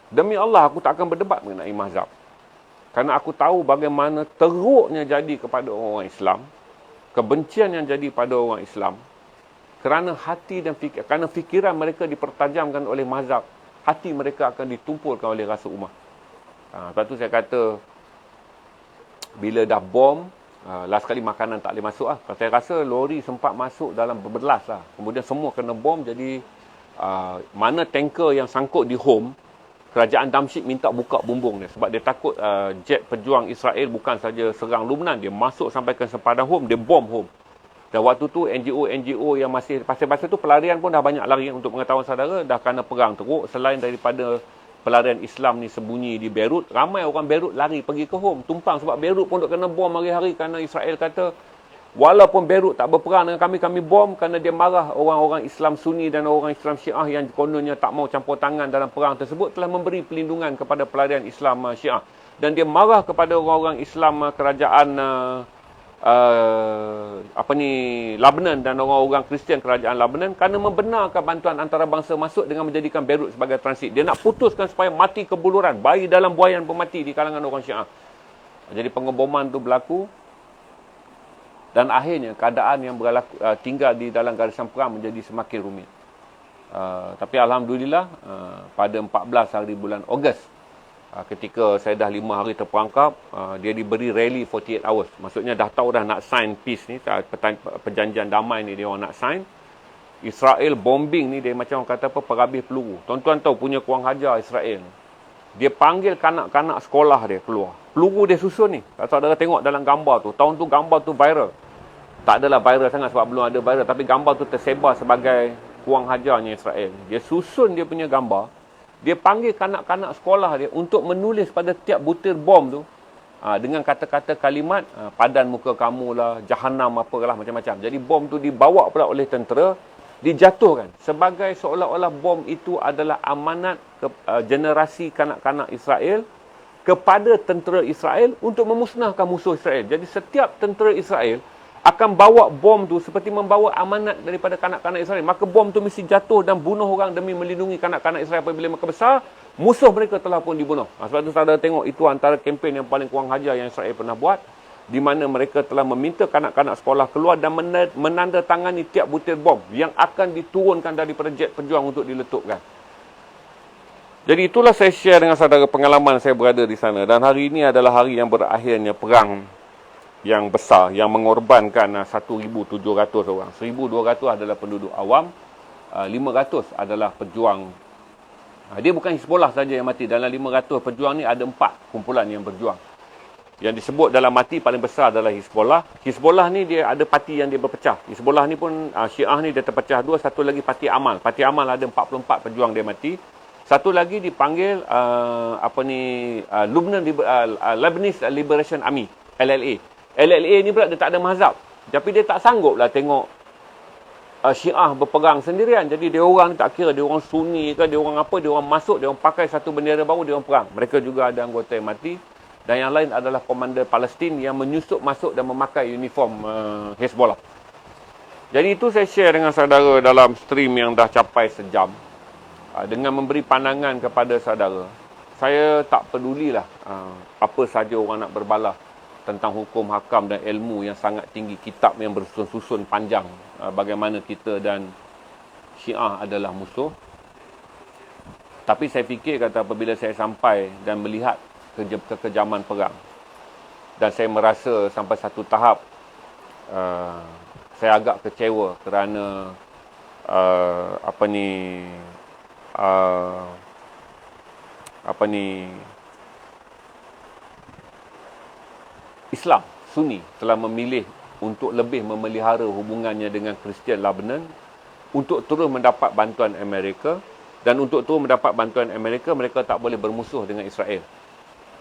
Demi Allah, aku tak akan berdebat mengenai mazhab. Kerana aku tahu bagaimana teruknya jadi kepada orang Islam, kebencian yang jadi pada orang Islam, kerana hati dan kerana fikiran mereka dipertajamkan oleh mazhab, hati mereka akan ditumpulkan oleh rasa umah. Lepas tu saya kata, bila dah bom, last kali makanan tak boleh masuk lah. Saya rasa lori sempat masuk dalam berbelas lah. Kemudian semua kena bom, jadi mana tanker yang sangkut di home, kerajaan Damsyik minta buka bumbung dia. Sebab dia takut jet pejuang Israel bukan saja serang Lubnan, dia masuk sampai ke sepadan home, dia bom home. Dan waktu tu NGO yang masih pasal-pasal tu pelarian pun dah banyak lari. Untuk pengetahuan saudara, dah kerana perang teruk. Selain daripada pelarian Islam ni sembunyi di Beirut, ramai orang Beirut lari pergi ke home, tumpang. Sebab Beirut pun duk kena bom hari-hari kerana Israel kata, walaupun Beirut tak berperang dengan kami bom kerana dia marah orang-orang Islam Sunni dan orang Islam Syiah yang kononnya tak mau campur tangan dalam perang tersebut telah memberi pelindungan kepada pelarian Islam Syiah. Dan dia marah kepada orang-orang Islam kerajaan Lebanon dan orang-orang Kristian kerajaan Lebanon kerana membenarkan bantuan antarabangsa masuk dengan menjadikan Beirut sebagai transit. Dia nak putuskan supaya mati kebuluran, bayi dalam buayan pun mati di kalangan orang Syiah. Jadi pengeboman tu berlaku dan akhirnya keadaan yang berlaku, tinggal di dalam garisan perang menjadi semakin rumit. Tapi alhamdulillah pada 14 hari bulan Ogos, ketika saya dah 5 hari terperangkap, dia diberi rally 48 hours. Maksudnya dah tahu dah nak sign peace ni, perjanjian damai ni dia orang nak sign. Israel bombing ni dia macam orang kata apa, perhabis peluru. Tuan-tuan tahu punya kurang hajar Israel. Dia panggil kanak-kanak sekolah dia keluar. Peluru dia susun ni. Kalau saudara tengok dalam gambar tu, tahun tu gambar tu viral. Tak adalah viral sangat sebab belum ada viral, tapi gambar tu tersebar sebagai kurang hajarnya Israel. Dia susun dia punya gambar. Dia panggil kanak-kanak sekolah dia untuk menulis pada tiap butir bom tu dengan kata-kata kalimat padan muka kamu lah, jahanam apalah macam-macam. Jadi bom tu dibawa pula oleh tentera, dijatuhkan sebagai seolah-olah bom itu adalah amanat generasi kanak-kanak Israel kepada tentera Israel untuk memusnahkan musuh Israel. Jadi setiap tentera Israel akan bawa bom tu seperti membawa amanat daripada kanak-kanak Israel. Maka bom tu mesti jatuh dan bunuh orang demi melindungi kanak-kanak Israel apabila mereka besar. musuh mereka telah pun dibunuh. Sebab tu saudara tengok, itu antara kempen yang paling kurang ajar yang Israel pernah buat, di mana mereka telah meminta kanak-kanak sekolah keluar dan menandatangani tiap butir bom yang akan diturunkan daripada jet pejuang untuk diletupkan. Jadi itulah saya share dengan saudara pengalaman saya berada di sana. Dan hari ini adalah hari yang berakhirnya perang yang besar, yang mengorbankan 1,700 orang. 1,200 adalah penduduk awam, 500 adalah pejuang. Dia bukan Hizbollah saja yang mati. Dalam 500 pejuang ni ada 4 kumpulan yang berjuang. Yang disebut dalam mati paling besar adalah Hizbollah. Hizbollah ni dia ada parti yang dia berpecah. Hizbollah ni pun Syiah ni dia terpecah dua. Satu lagi parti Amal. Parti Amal ada 44 pejuang dia mati. Satu lagi dipanggil Lebanese Liberation Army, LLA. LLA ni pula dia tak ada mazhab. Tapi dia tak sanggup lah tengok Syiah berperang sendirian. Jadi dia orang tak kira dia orang Sunni ke, dia orang apa, dia orang masuk, dia orang pakai satu bendera baru, dia orang perang. Mereka juga ada anggota yang mati. Dan yang lain adalah komander Palestin yang menyusup masuk dan memakai uniform Hezbollah. Jadi itu saya share dengan saudara dalam stream yang dah capai sejam. Dengan memberi pandangan kepada saudara. Saya tak pedulilah apa saja orang nak berbalah tentang hukum hakam dan ilmu yang sangat tinggi, kitab yang bersusun-susun panjang, bagaimana kita dan Syiah adalah musuh. Tapi saya fikir kata apabila saya sampai dan melihat kekejaman perang, dan saya merasa sampai satu tahap saya agak kecewa kerana Islam Sunni telah memilih untuk lebih memelihara hubungannya dengan Kristian Lebanon untuk terus mendapat bantuan Amerika, dan untuk terus mendapat bantuan Amerika mereka tak boleh bermusuh dengan Israel.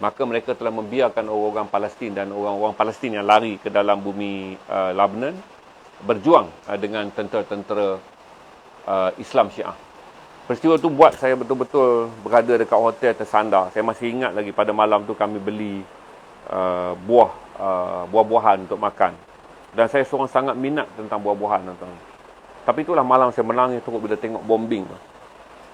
Maka mereka telah membiarkan orang-orang Palestin dan orang-orang Palestin yang lari ke dalam bumi Lebanon berjuang dengan tentera-tentera Islam Syiah. Peristiwa tu buat saya betul-betul berada dekat hotel tersandar. Saya masih ingat lagi pada malam tu kami beli buah-buahan untuk makan. Dan saya seorang sangat minat tentang buah-buahan. Tapi itulah malam saya menangis teruk bila tengok bombing.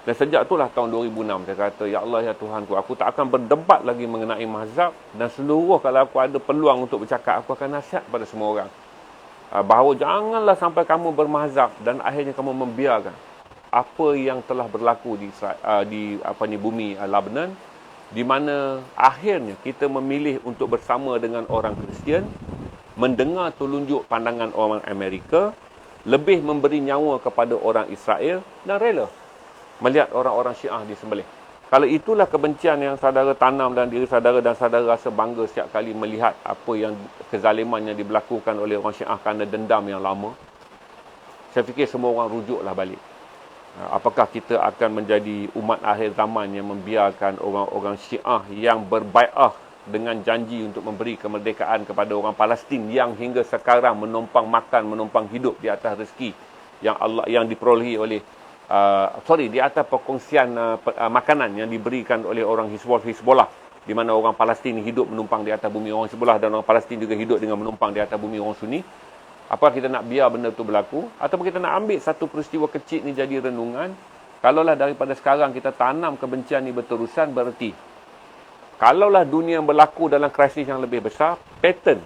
Dan sejak itulah tahun 2006 saya kata, ya Allah ya Tuhanku, aku tak akan berdebat lagi mengenai mazhab, dan seluruh kalau aku ada peluang untuk bercakap, aku akan nasihat pada semua orang. Bahawa janganlah sampai kamu bermazhab dan akhirnya kamu membiarkan apa yang telah berlaku di bumi Lebanon, di mana akhirnya kita memilih untuk bersama dengan orang Kristian, mendengar telunjuk pandangan orang Amerika, lebih memberi nyawa kepada orang Israel dan rela melihat orang-orang Syiah disembelih. Kalau itulah kebencian yang saudara tanam dalam diri saudara dan saudara rasa bangga setiap kali melihat apa yang kezaliman yang diberlakukan oleh orang Syiah kerana dendam yang lama, saya fikir semua orang rujuklah balik. Apakah kita akan menjadi umat akhir zaman yang membiarkan orang-orang Syiah yang berbai'ah dengan janji untuk memberi kemerdekaan kepada orang Palestin yang hingga sekarang menumpang makan, menumpang hidup di atas rezeki yang diperolehi oleh di atas perkongsian makanan yang diberikan oleh orang Hizbollah, di mana orang Palestin hidup menumpang di atas bumi orang Hizbollah dan orang Palestin juga hidup dengan menumpang di atas bumi orang Sunni. Apakah kita nak biar benda itu berlaku, ataupun kita nak ambil satu peristiwa kecil ni jadi renungan? Kalaulah daripada sekarang kita tanam kebencian ni berterusan, bererti kalaulah dunia yang berlaku dalam krisis yang lebih besar, pattern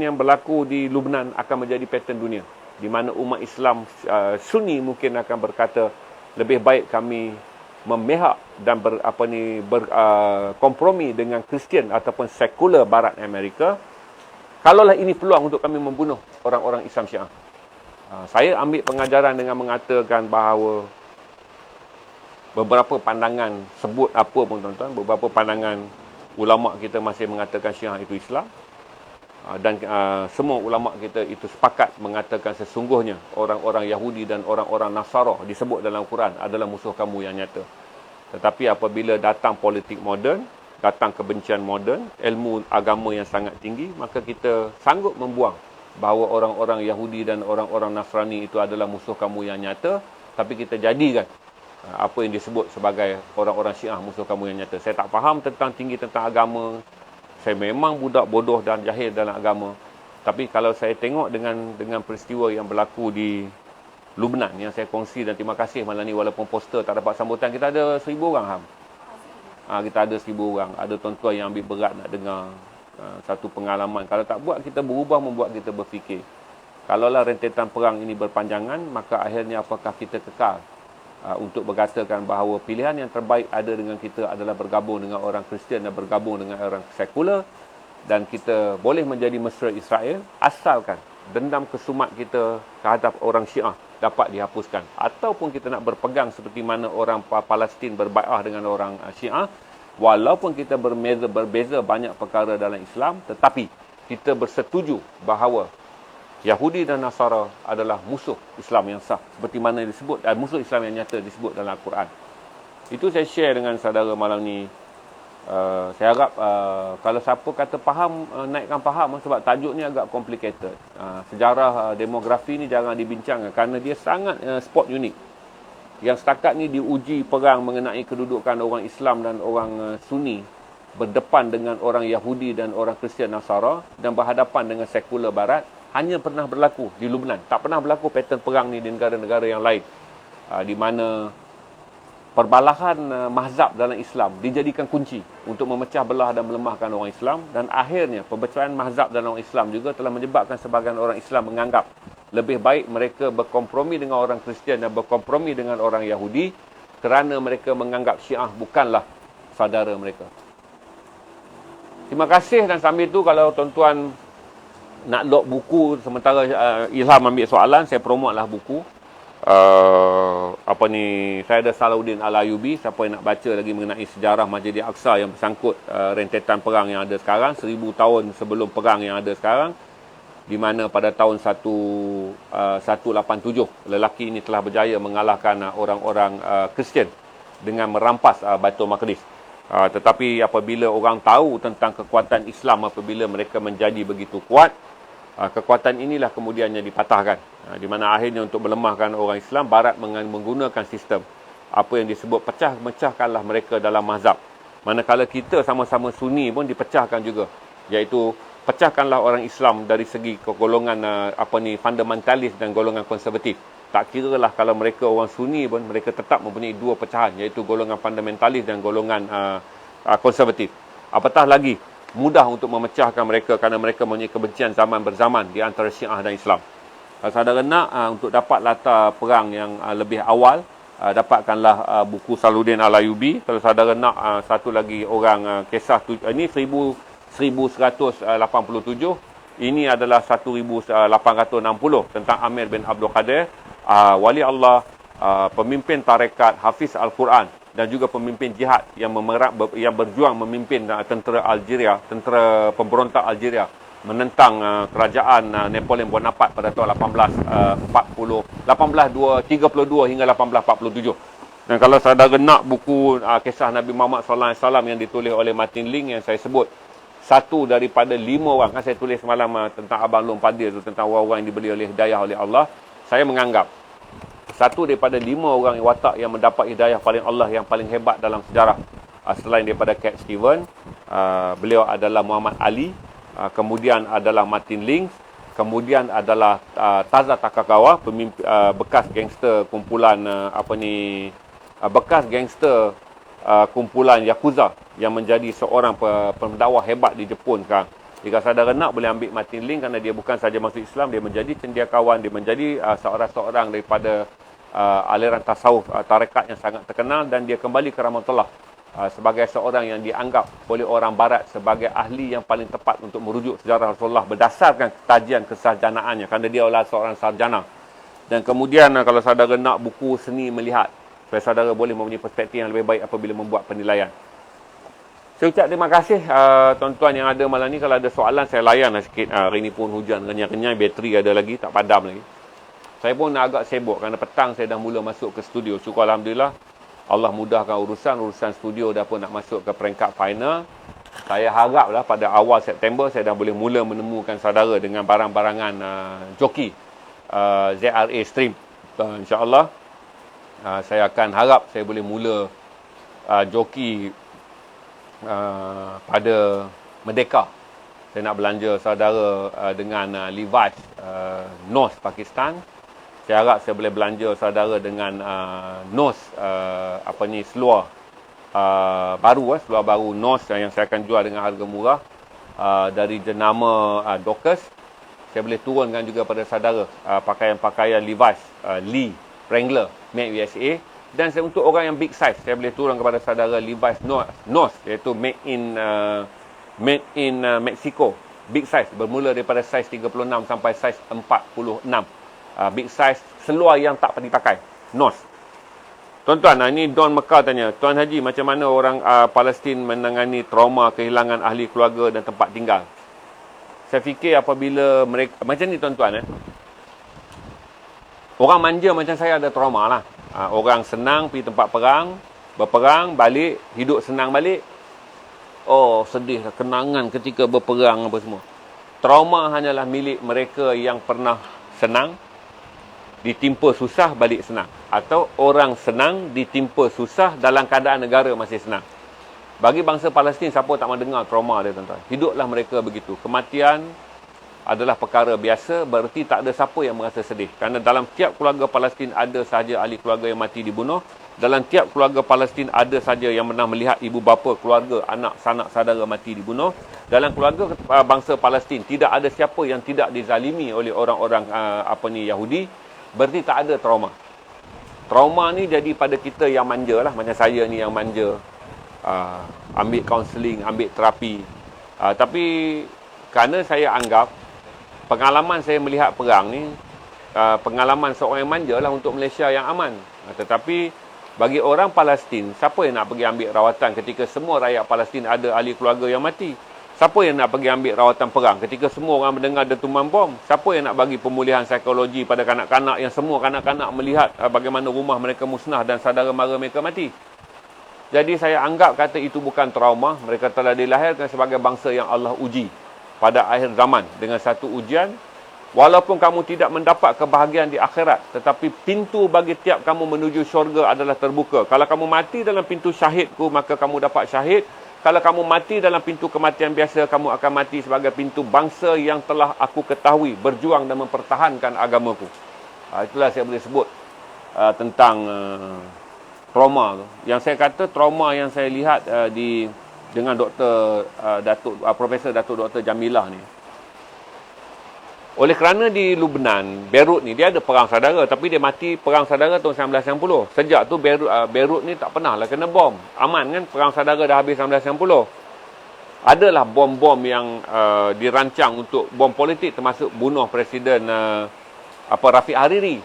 yang berlaku di Lebanon akan menjadi pattern dunia, di mana umat Islam Sunni mungkin akan berkata, lebih baik kami memihak dan berkompromi dengan Kristian ataupun sekular Barat Amerika, kalaulah ini peluang untuk kami membunuh orang-orang Islam Syiah. Saya ambil pengajaran dengan mengatakan bahawa beberapa pandangan, sebut apa pun tuan-tuan, beberapa pandangan ulama' kita masih mengatakan Syiah itu Islam. Dan semua ulama' kita itu sepakat mengatakan sesungguhnya orang-orang Yahudi dan orang-orang Nasara disebut dalam Quran adalah musuh kamu yang nyata. Tetapi apabila datang politik moden, datang kebencian moden, ilmu agama yang sangat tinggi, maka kita sanggup membuang bahawa orang-orang Yahudi dan orang-orang Nasrani itu adalah musuh kamu yang nyata, tapi kita jadikan apa yang disebut sebagai orang-orang Syiah musuh kamu yang nyata. Saya tak faham tinggi tentang agama. Saya memang budak bodoh dan jahil dalam agama. Tapi kalau saya tengok dengan peristiwa yang berlaku di Lebanon yang saya kongsi, dan terima kasih malam ni walaupun poster tak dapat sambutan, kita ada 1,000 orang, Ham. kita ada 1,000 orang. Ada tuan-tuan yang ambil berat nak dengar satu pengalaman. Kalau tak buat, kita berubah membuat kita berfikir. Kalaulah rentetan perang ini berpanjangan, maka akhirnya apakah kita kekal untuk berkatakan bahawa pilihan yang terbaik ada dengan kita adalah bergabung dengan orang Kristian dan bergabung dengan orang sekular, dan kita boleh menjadi mesra Israel asalkan dendam kesumat kita terhadap orang Syiah dapat dihapuskan. Ataupun kita nak berpegang seperti mana orang Palestin berbai'ah dengan orang Syiah, walaupun kita berbeza banyak perkara dalam Islam, tetapi kita bersetuju bahawa Yahudi dan Nasara adalah musuh Islam yang sah, seperti mana disebut, musuh Islam yang nyata disebut dalam Al-Quran. Itu saya share dengan saudara malam ni. Saya harap kalau siapa kata faham, naikkan faham, sebab tajuk ni agak complicated. Sejarah demografi ni jarang dibincangkan kerana dia sangat spot unik. Yang setakat ni diuji perang mengenai kedudukan orang Islam dan orang Sunni berdepan dengan orang Yahudi dan orang Kristian Nasara dan berhadapan dengan sekular Barat, hanya pernah berlaku di Lebanon. Tak pernah berlaku pattern perang ni di negara-negara yang lain. Di mana perbalahan mazhab dalam Islam dijadikan kunci untuk memecah belah dan melemahkan orang Islam, dan akhirnya perpecahan mazhab dalam orang Islam juga telah menyebabkan sebahagian orang Islam menganggap lebih baik mereka berkompromi dengan orang Kristian dan berkompromi dengan orang Yahudi kerana mereka menganggap Syiah bukanlah saudara mereka. Terima kasih. Dan sambil tu, kalau tuan-tuan nak load buku sementara Ilham ambil soalan, saya promote lah buku. Saya ada Salahuddin Al-Ayyubi. Siapa yang nak baca lagi mengenai sejarah Masjid Al-Aqsa yang bersangkut rentetan perang yang ada sekarang, 1000 tahun sebelum perang yang ada sekarang, di mana pada tahun 187 lelaki ini telah berjaya mengalahkan orang-orang Kristian dengan merampas Baitul Maqdis. Tetapi apabila orang tahu tentang kekuatan Islam, apabila mereka menjadi begitu kuat, kekuatan inilah kemudiannya dipatahkan. Di mana akhirnya untuk melemahkan orang Islam, Barat menggunakan sistem apa yang disebut mecahkanlah mereka dalam mazhab. Manakala kita sama-sama Sunni pun dipecahkan juga, iaitu pecahkanlah orang Islam dari segi golongan fundamentalis dan golongan konservatif. Tak kiralah kalau mereka orang Sunni pun, mereka tetap mempunyai dua pecahan, iaitu golongan fundamentalis dan golongan konservatif. Apatah lagi mudah untuk memecahkan mereka kerana mereka mempunyai kebencian zaman berzaman di antara Syiah dan Islam. Kalau saudara nak untuk dapat latar perang yang lebih awal, dapatkanlah buku Salahuddin Al-Ayyubi. Kalau saudara nak satu lagi orang kisah ini 1187, ini adalah 1860 tentang Amir bin Abdul Qadir, wali Allah, pemimpin tarekat, hafiz Al-Quran dan juga pemimpin jihad yang berjuang memimpin tentera Algeria, tentera pemberontak Algeria menentang kerajaan Napoleon Bonaparte pada tahun 1832 hingga 1847. Dan kalau saudara nak buku kisah Nabi Muhammad SAW yang ditulis oleh Martin Link yang saya sebut, satu daripada 5 orang, kan saya tulis semalam tentang Abang Long Padir tu, tentang orang-orang yang diberi oleh hidayah oleh Allah. Saya menganggap satu daripada 5 orang yang watak yang mendapat hidayah paling Allah yang paling hebat dalam sejarah, selain daripada Cat Stevens, beliau adalah Muhammad Ali, kemudian adalah Martin Link, kemudian adalah Taza Takakawa, bekas gangster kumpulan bekas gangster kumpulan Yakuza yang menjadi seorang pendakwah hebat di Jepun sekarang. Jika saudara nak, boleh ambil Martin Link kerana dia bukan saja masuk Islam, dia menjadi cendekiawan, dia menjadi seorang daripada aliran tasawuf tarekat yang sangat terkenal, dan dia kembali ke rahmatullah sebagai seorang yang dianggap oleh orang Barat sebagai ahli yang paling tepat untuk merujuk sejarah Rasulullah berdasarkan kajian kesarjanaannya, kerana dia adalah seorang sarjana. Dan kemudian kalau saudara nak buku Seni Melihat, supaya saudara boleh mempunyai perspektif yang lebih baik apabila membuat penilaian. Saya ucap terima kasih tuan-tuan yang ada malam ni. Kalau ada soalan, saya layan sikit. Hari ni pun hujan renyai-renyai, bateri ada lagi, tak padam lagi. Saya pun agak sibuk kerana petang saya dah mula masuk ke studio. Syukur Alhamdulillah, Allah mudahkan urusan studio dah pun nak masuk ke peringkat final. Saya haraplah pada awal September saya dah boleh mula menemukan saudara dengan barang-barangan joki ZRA Stream. InsyaAllah saya akan harap saya boleh mula joki pada Merdeka. Saya nak belanja saudara dengan Levi's Nos Pakistan. Saya harap saya boleh belanja saudara dengan Nos seluar baru, seluar baru NOS yang saya akan jual dengan harga murah, dari jenama Dockers. Saya boleh turunkan juga pada saudara pakaian-pakaian Levi's, Lee, Wrangler, made USA. Dan untuk orang yang big size, saya boleh turun kepada saudara Levi's NOS, iaitu made in Mexico. Big size, bermula daripada saiz 36 sampai saiz 46. Big size, seluar yang tak pernah dipakai, NOS. Tuan-tuan, ini Don Mekar tanya, Tuan Haji, macam mana orang Palestin menangani trauma kehilangan ahli keluarga dan tempat tinggal? Saya fikir apabila mereka, macam ni tuan-tuan, orang manja macam saya ada trauma lah. Orang senang pergi tempat perang, berperang, balik, hidup senang balik. Oh, sedih lah, kenangan ketika berperang apa semua. Trauma hanyalah milik mereka yang pernah senang, ditimpa susah, balik senang. Atau orang senang, ditimpa susah dalam keadaan negara masih senang. Bagi bangsa Palestin, siapa tak mahu dengar trauma dia, tuan-tuan. Hiduplah mereka begitu. Kematian adalah perkara biasa, berarti tak ada siapa yang merasa sedih. Kerana dalam tiap keluarga Palestin ada sahaja ahli keluarga yang mati dibunuh. Dalam tiap keluarga Palestin ada sahaja yang pernah melihat ibu bapa, keluarga, anak, sanak, saudara mati dibunuh. Dalam keluarga bangsa Palestin, tidak ada siapa yang tidak dizalimi oleh orang-orang Yahudi. Berarti tak ada trauma. Trauma ni jadi pada kita yang manja lah. Macam saya ni yang manja. Ambil kaunseling, ambil terapi. Tapi kerana saya anggap pengalaman saya melihat perang ni, pengalaman seorang yang manja lah untuk Malaysia yang aman. Tetapi bagi orang Palestin, siapa yang nak pergi ambil rawatan ketika semua rakyat Palestin ada ahli keluarga yang mati? Siapa yang nak pergi ambil rawatan perang ketika semua orang mendengar dentuman bom? Siapa yang nak bagi pemulihan psikologi pada kanak-kanak yang semua kanak-kanak melihat bagaimana rumah mereka musnah dan saudara mara mereka mati? Jadi saya anggap kata itu bukan trauma. Mereka telah dilahirkan sebagai bangsa yang Allah uji pada akhir zaman dengan satu ujian. Walaupun kamu tidak mendapat kebahagiaan di akhirat, tetapi pintu bagi tiap kamu menuju syurga adalah terbuka. Kalau kamu mati dalam pintu syahidku, maka kamu dapat syahid. Kalau kamu mati dalam pintu kematian biasa, kamu akan mati sebagai pintu bangsa yang telah aku ketahui berjuang dan mempertahankan agamaku. Itulah saya boleh sebut tentang trauma tu. Yang saya kata trauma yang saya lihat dengan Profesor Datuk Dr. Jamilah ni. Oleh kerana di Lubnan, Beirut ni, dia ada perang saudara, tapi dia mati perang saudara tahun 1990. Sejak tu Beirut ni tak pernah lah kena bom. Aman kan, perang saudara dah habis 1990. Adalah bom-bom yang dirancang untuk bom politik, termasuk bunuh Presiden Rafiq Hariri.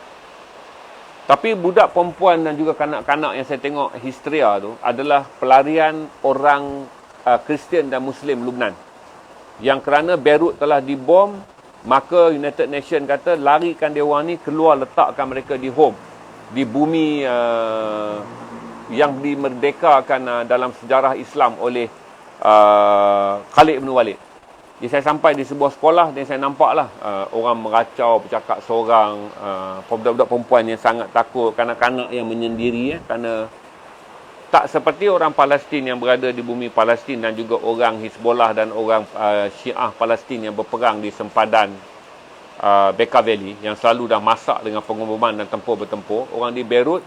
Tapi budak perempuan dan juga kanak-kanak yang saya tengok histeria tu adalah pelarian orang Kristian dan Muslim Lubnan. Yang kerana Beirut telah dibom, maka United Nations kata larikan dia orang ni keluar, letakkan mereka di home, di bumi yang dimerdekakan dalam sejarah Islam oleh Khalid bin Walid. Jadi saya sampai di sebuah sekolah dan saya nampaklah orang meracau, bercakap seorang, budak-budak perempuan yang sangat takut, kanak-kanak yang menyendiri kerana tak seperti orang Palestin yang berada di bumi Palestin dan juga orang Hizbollah dan orang Syiah Palestin yang berperang di sempadan Bekaa Valley yang selalu dah masak dengan pengumuman dan tempur bertempur. Orang di Beirut,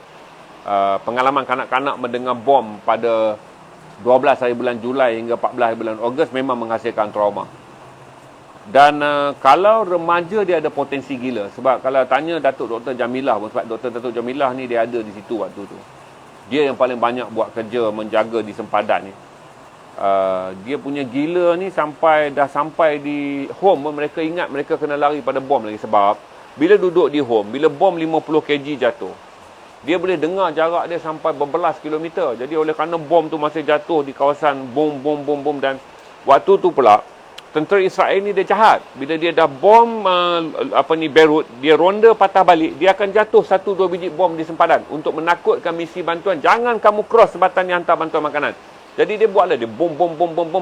pengalaman kanak-kanak mendengar bom pada 12 hari bulan Julai hingga 14 hari bulan Ogos memang menghasilkan trauma. Dan kalau remaja dia ada potensi gila. Sebab kalau tanya Datuk Dr. Jamilah, sebab Dr. Datuk Jamilah ni dia ada di situ waktu tu. Dia yang paling banyak buat kerja menjaga di sempadan ni. Dia punya gila ni dah sampai di home, mereka ingat mereka kena lari pada bom lagi. Sebab bila duduk di home, bila bom 50 kg jatuh, dia boleh dengar jarak dia sampai berbelas kilometer. Jadi oleh kerana bom tu masih jatuh di kawasan bom. Dan waktu tu pula tentera Israel ni dia jahat. Bila dia dah bom Beirut, dia ronda patah balik, dia akan jatuh 1-2 biji bom di sempadan untuk menakutkan misi bantuan. Jangan kamu cross sebatan yang hantar bantuan makanan. Jadi dia buatlah, dia bom,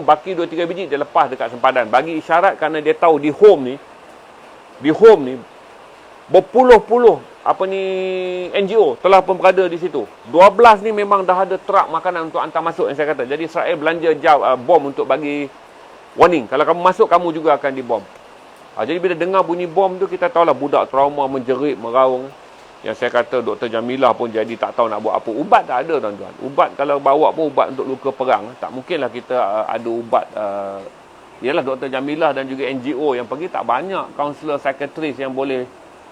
baki 2-3 biji, dia lepas dekat sempadan. Bagi isyarat kerana dia tahu di home ni berpuluh-puluh NGO telah pun berada di situ. 12 ni memang dah ada truk makanan untuk hantar masuk yang saya kata. Jadi Israel belanja bom untuk bagi warning, kalau kamu masuk, kamu juga akan dibom. Jadi bila dengar bunyi bom tu, kita tahulah budak trauma, menjerit, meraung. Yang saya kata Dr. Jamilah pun jadi tak tahu nak buat apa. Ubat tak ada tuan-tuan. Ubat kalau bawa pun ubat untuk luka perang. Tak mungkinlah kita ada ubat. Ialah Dr. Jamilah dan juga NGO yang pergi tak banyak kaunselor psikiatris yang boleh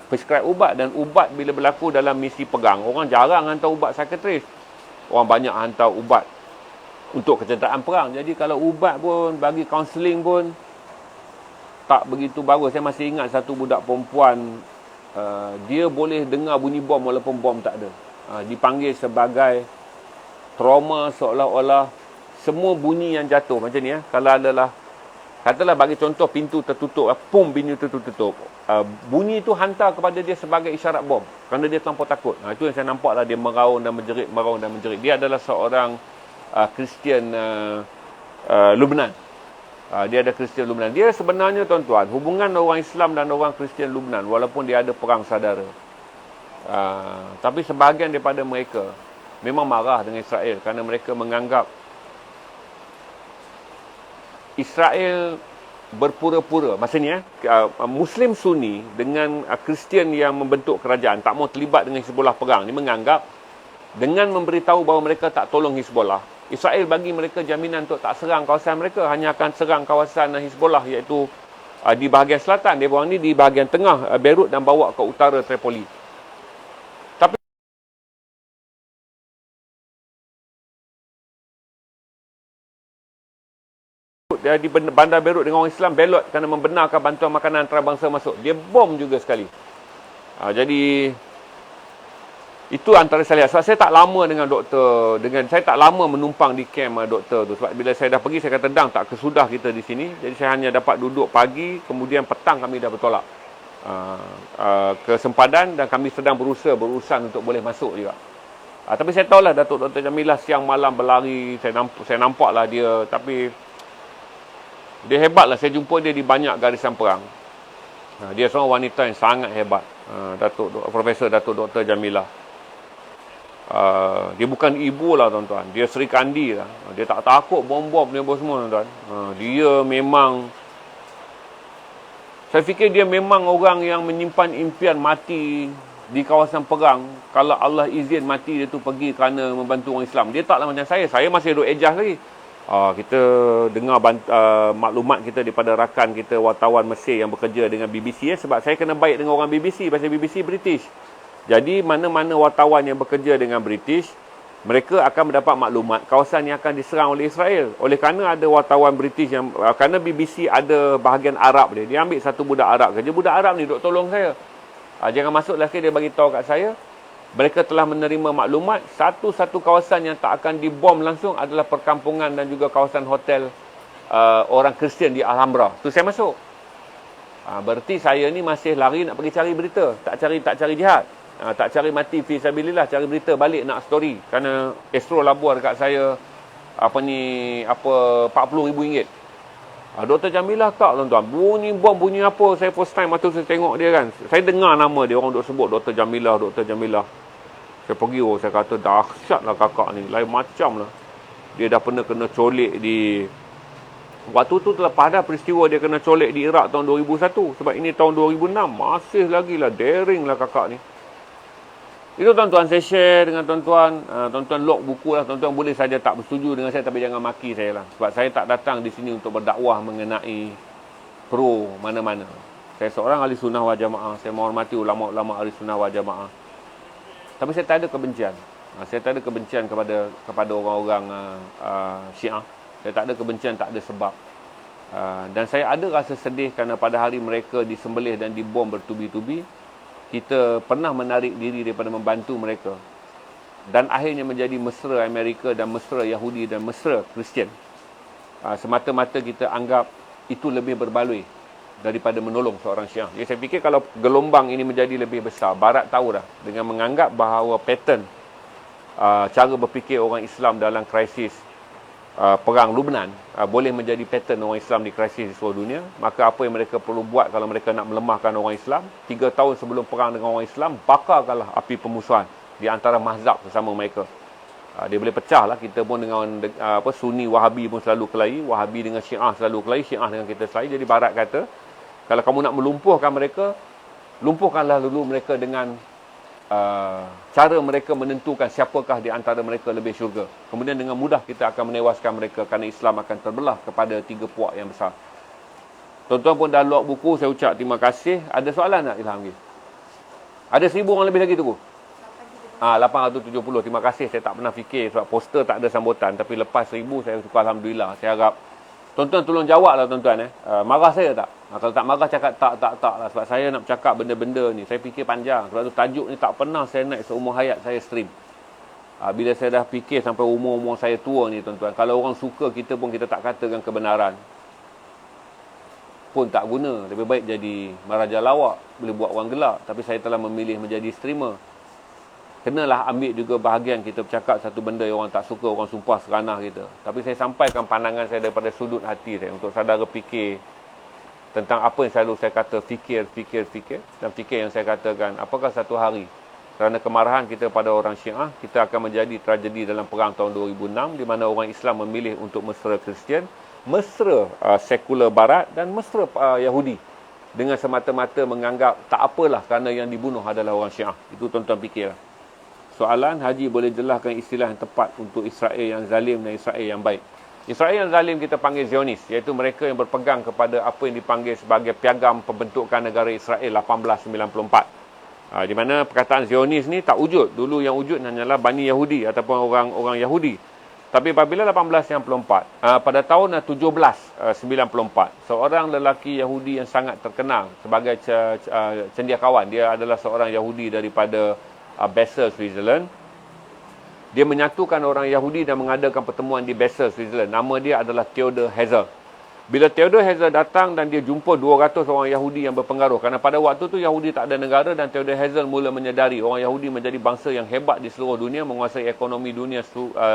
prescribe ubat. Dan ubat bila berlaku dalam misi perang, orang jarang hantar ubat psikiatris. Orang banyak hantar ubat untuk kecederaan perang. Jadi kalau ubat pun bagi kaunseling pun tak begitu bagus. Saya masih ingat satu budak perempuan, dia boleh dengar bunyi bom walaupun bom tak ada. Dipanggil sebagai trauma, seolah-olah semua bunyi yang jatuh macam ni. Kalau adalah, katalah bagi contoh pintu tertutup, pum, pintu tertutup. Bunyi itu hantar kepada dia sebagai isyarat bom. Kerana dia terlampau takut. Itu yang saya nampak lah, dia meraung dan menjerit, meraung dan menjerit. Dia adalah seorang Kristian Lubnan. Dia ada Kristian Lubnan. Dia sebenarnya tuan-tuan, hubungan orang Islam dan orang Kristian Lubnan, walaupun dia ada perang saudara, tapi sebahagian daripada mereka memang marah dengan Israel kerana mereka menganggap Israel berpura-pura. Maksudnya Muslim Sunni dengan Kristian yang membentuk kerajaan tak mau terlibat dengan Hizbullah perang ni, menganggap dengan memberitahu bahawa mereka tak tolong Hizbullah, Israel bagi mereka jaminan untuk tak serang kawasan mereka, hanya akan serang kawasan Hizbullah, iaitu di bahagian selatan. Dia orang ni di bahagian tengah Beirut dan bawa ke utara Tripoli. Tapi di bandar Beirut dengan orang Islam belot kerana membenarkan bantuan makanan antarabangsa masuk. Dia bom juga sekali. Jadi itu antara saya lihat. Sebab saya tak lama dengan doktor, saya tak lama menumpang di kem doktor tu. Sebab bila saya dah pergi, saya kata, "Dang, tak kesudah kita di sini." Jadi saya hanya dapat duduk pagi, kemudian petang kami dah bertolak ke sempadan, dan kami sedang berurusan untuk boleh masuk juga. Tapi saya tahulah Datuk Dr. Jamilah siang malam berlari. Saya nampaklah dia, tapi dia hebatlah. Saya jumpa dia di banyak garisan perang. Dia seorang wanita yang sangat hebat, Profesor Datuk Dr. Jamilah. Dia bukan ibu lah tuan-tuan. Dia Sri Kandi lah. Dia tak takut bom-bom ni apa semua tuan-tuan. Dia memang, saya fikir dia memang orang yang menyimpan impian mati di kawasan perang. Kalau Allah izin mati dia tu pergi kerana membantu orang Islam. Dia taklah macam saya. Saya masih duduk ejas lagi. Kita dengar maklumat kita daripada rakan kita wartawan Mesir yang bekerja dengan BBC. Sebab saya kena baik dengan orang BBC. Pasal BBC British. Jadi mana-mana wartawan yang bekerja dengan British, mereka akan mendapat maklumat kawasan yang akan diserang oleh Israel. Oleh kerana ada wartawan British yang, kerana BBC ada bahagian Arab dia ambil satu budak Arab kerja. Budak Arab ni duk tolong saya. Jangan masuk lagi, dia bagi tahu kat saya, mereka telah menerima maklumat satu-satu kawasan yang tak akan dibom langsung adalah perkampungan dan juga kawasan hotel orang Kristian di Alhambra. Tu saya masuk. Berarti saya ni masih lari nak pergi cari berita, tak cari jihad. Tak cari mati fi sabilillah, cari berita balik nak story. Kerana Astro labur dekat saya RM40,000. Dr. Jamilah tak tuan-tuan. Bunyi bom, bunyi apa. Saya first time waktu saya tengok dia kan. Saya dengar nama dia, orang duk sebut Dr. Jamilah, Dr. Jamilah. Saya pergi, saya kata dahsyat lah kakak ni. Lain macam lah. Dia dah pernah kena colek di, waktu tu terlepas dah peristiwa dia kena colek di Iraq tahun 2001. Sebab ini tahun 2006. Masih lagi lah, daring lah kakak ni. Itu tuan-tuan, saya share dengan tuan-tuan. Tuan-tuan lock buku lah. Tuan-tuan boleh saja tak bersetuju dengan saya, tapi jangan maki saya lah. Sebab saya tak datang di sini untuk berdakwah mengenai pro mana-mana. Saya seorang ahli sunnah wal jamaah. Saya menghormati ulama-ulama ahli sunnah wal jamaah. Tapi saya tak ada kebencian. Saya tak ada kebencian kepada orang-orang Syiah. Saya tak ada kebencian, tak ada sebab. Dan saya ada rasa sedih kerana pada hari mereka disembelih dan dibom bertubi-tubi, kita pernah menarik diri daripada membantu mereka. Dan akhirnya menjadi mesra Amerika dan mesra Yahudi dan mesra Kristian. Semata-mata kita anggap itu lebih berbaloi daripada menolong seorang Syiah. Jadi saya fikir kalau gelombang ini menjadi lebih besar, Barat tahu dah dengan menganggap bahawa pattern cara berfikir orang Islam dalam krisis perang Lubnan boleh menjadi pattern orang Islam di krisis di seluruh dunia, maka apa yang mereka perlu buat kalau mereka nak melemahkan orang Islam, 3 tahun sebelum perang dengan orang Islam, bakarkanlah api permusuhan di antara mazhab sesama mereka. Dia boleh pecah lah. Kita pun dengan Sunni Wahabi pun selalu kelahi, Wahabi dengan Syiah selalu kelahi, Syiah dengan kita selalu. Jadi Barat kata, kalau kamu nak melumpuhkan mereka, lumpuhkanlah dulu mereka dengan cara mereka menentukan siapakah di antara mereka lebih syurga. Kemudian dengan mudah kita akan menewaskan mereka kerana Islam akan terbelah kepada 3 puak yang besar. Tuan-tuan pun dah lock buku, saya ucap terima kasih. Ada soalan tak Ilham? Ada 1000 orang lebih lagi tu. 870. Terima kasih. Saya tak pernah fikir sebab poster tak ada sambutan. Tapi lepas 1000 saya suka Alhamdulillah. Saya harap tuan-tuan tolong jawab lah tuan-tuan. Marah saya tak? Kalau tak marah cakap tak lah. Sebab saya nak bercakap benda-benda ni. Saya fikir panjang. Sebab tu tajuk ni tak pernah saya naik seumur hayat saya stream. Bila saya dah fikir sampai umur-umur saya tua ni tuan-tuan. Kalau orang suka kita pun kita tak katakan kebenaran. Pun tak guna. Lebih baik jadi maraja lawak. Boleh buat orang gelak. Tapi saya telah memilih menjadi streamer. Kenalah ambil juga bahagian kita bercakap satu benda yang orang tak suka, orang sumpah seranah kita. Tapi saya sampaikan pandangan saya daripada sudut hati saya untuk saudara fikir tentang apa yang selalu saya kata fikir. Dan fikir yang saya katakan, apakah satu hari kerana kemarahan kita pada orang Syiah, kita akan menjadi tragedi dalam perang tahun 2006 di mana orang Islam memilih untuk mesra Kristian, mesra sekular Barat dan mesra Yahudi dengan semata-mata menganggap tak apalah kerana yang dibunuh adalah orang Syiah. Itu tuan-tuan fikirlah. Soalan, Haji boleh jelaskan istilah yang tepat untuk Israel yang zalim dan Israel yang baik. Israel yang zalim kita panggil Zionis, iaitu mereka yang berpegang kepada apa yang dipanggil sebagai piagam pembentukan negara Israel 1894. Di mana perkataan Zionis ni tak wujud. Dulu yang wujud hanyalah Bani Yahudi ataupun orang Yahudi. Tapi apabila 1894, pada tahun 1794, seorang lelaki Yahudi yang sangat terkenal sebagai cendekiawan, dia adalah seorang Yahudi daripada Basel, Switzerland. Dia menyatukan orang Yahudi dan mengadakan pertemuan di Basel, Switzerland. Nama dia adalah Theodor Herzl. Bila Theodor Herzl datang dan dia jumpa 200 orang Yahudi yang berpengaruh. Kerana pada waktu tu Yahudi tak ada negara dan Theodor Herzl mula menyedari orang Yahudi menjadi bangsa yang hebat di seluruh dunia, menguasai ekonomi dunia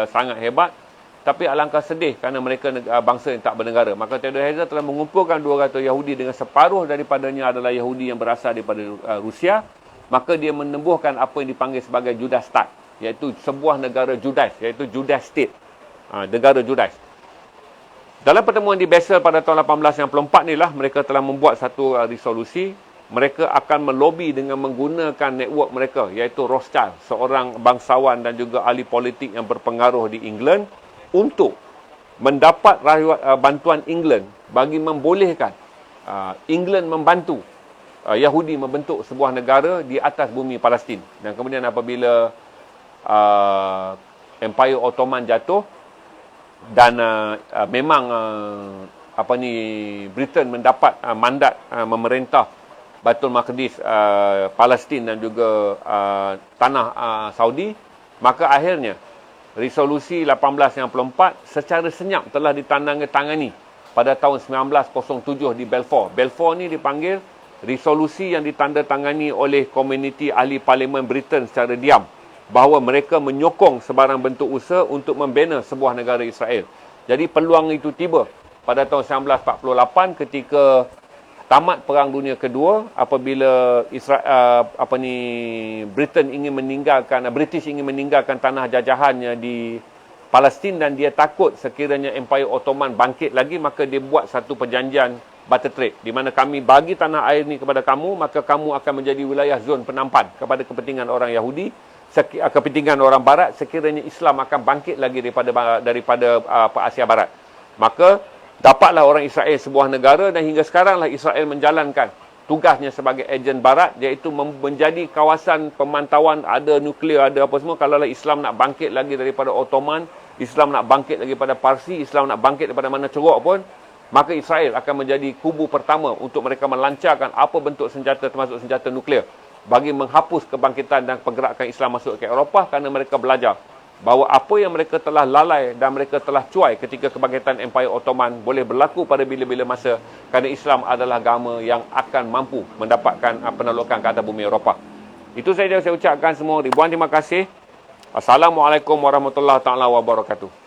sangat hebat. Tapi alangkah sedih kerana mereka bangsa yang tak bernegara. Maka Theodor Herzl telah mengumpulkan 200 Yahudi dengan separuh daripadanya adalah Yahudi yang berasal daripada Rusia. Maka dia menembuhkan apa yang dipanggil sebagai Judastat, iaitu sebuah negara Judais, iaitu Judas State, negara Judais. Dalam pertemuan di Basel pada tahun 1894 inilah mereka telah membuat satu resolusi. Mereka akan melobi dengan menggunakan network mereka, iaitu Rothschild, seorang bangsawan dan juga ahli politik yang berpengaruh di England, untuk mendapat bantuan England bagi membolehkan England membantu Yahudi membentuk sebuah negara di atas bumi Palestin. Dan kemudian apabila Empire Ottoman jatuh dan memang Britain mendapat mandat memerintah Baitul Maqdis, Palestin dan juga tanah Saudi, maka akhirnya resolusi 1894 secara senyap telah ditandatangani pada tahun 1907 di Balfour. Balfour ni dipanggil resolusi yang ditandatangani oleh komuniti ahli parlimen Britain secara diam, bahawa mereka menyokong sebarang bentuk usaha untuk membina sebuah negara Israel. Jadi peluang itu tiba pada tahun 1948 ketika tamat Perang Dunia Kedua, apabila British ingin meninggalkan tanah jajahannya di Palestin dan dia takut sekiranya Empire Ottoman bangkit lagi, maka dia buat satu perjanjian barter trade, di mana kami bagi tanah air ni kepada kamu, maka kamu akan menjadi wilayah zon penampan kepada kepentingan orang Yahudi, kepentingan orang Barat sekiranya Islam akan bangkit lagi daripada Asia Barat. Maka dapatlah orang Israel sebuah negara dan hingga sekaranglah Israel menjalankan tugasnya sebagai ejen Barat, iaitu menjadi kawasan pemantauan, ada nuklear, ada apa semua. Kalaulah Islam nak bangkit lagi daripada Ottoman, Islam nak bangkit lagi daripada Parsi, Islam nak bangkit daripada mana ceruk pun, maka Israel akan menjadi kubu pertama untuk mereka melancarkan apa bentuk senjata termasuk senjata nuklear bagi menghapus kebangkitan dan pergerakan Islam masuk ke Eropah, kerana mereka belajar bahawa apa yang mereka telah lalai dan mereka telah cuai ketika kebangkitan Empire Ottoman boleh berlaku pada bila-bila masa, kerana Islam adalah agama yang akan mampu mendapatkan penaklukan ke atas bumi Eropah. Itu saja saya ucapkan semua. Ribuan terima kasih. Assalamualaikum warahmatullahi taala wabarakatuh.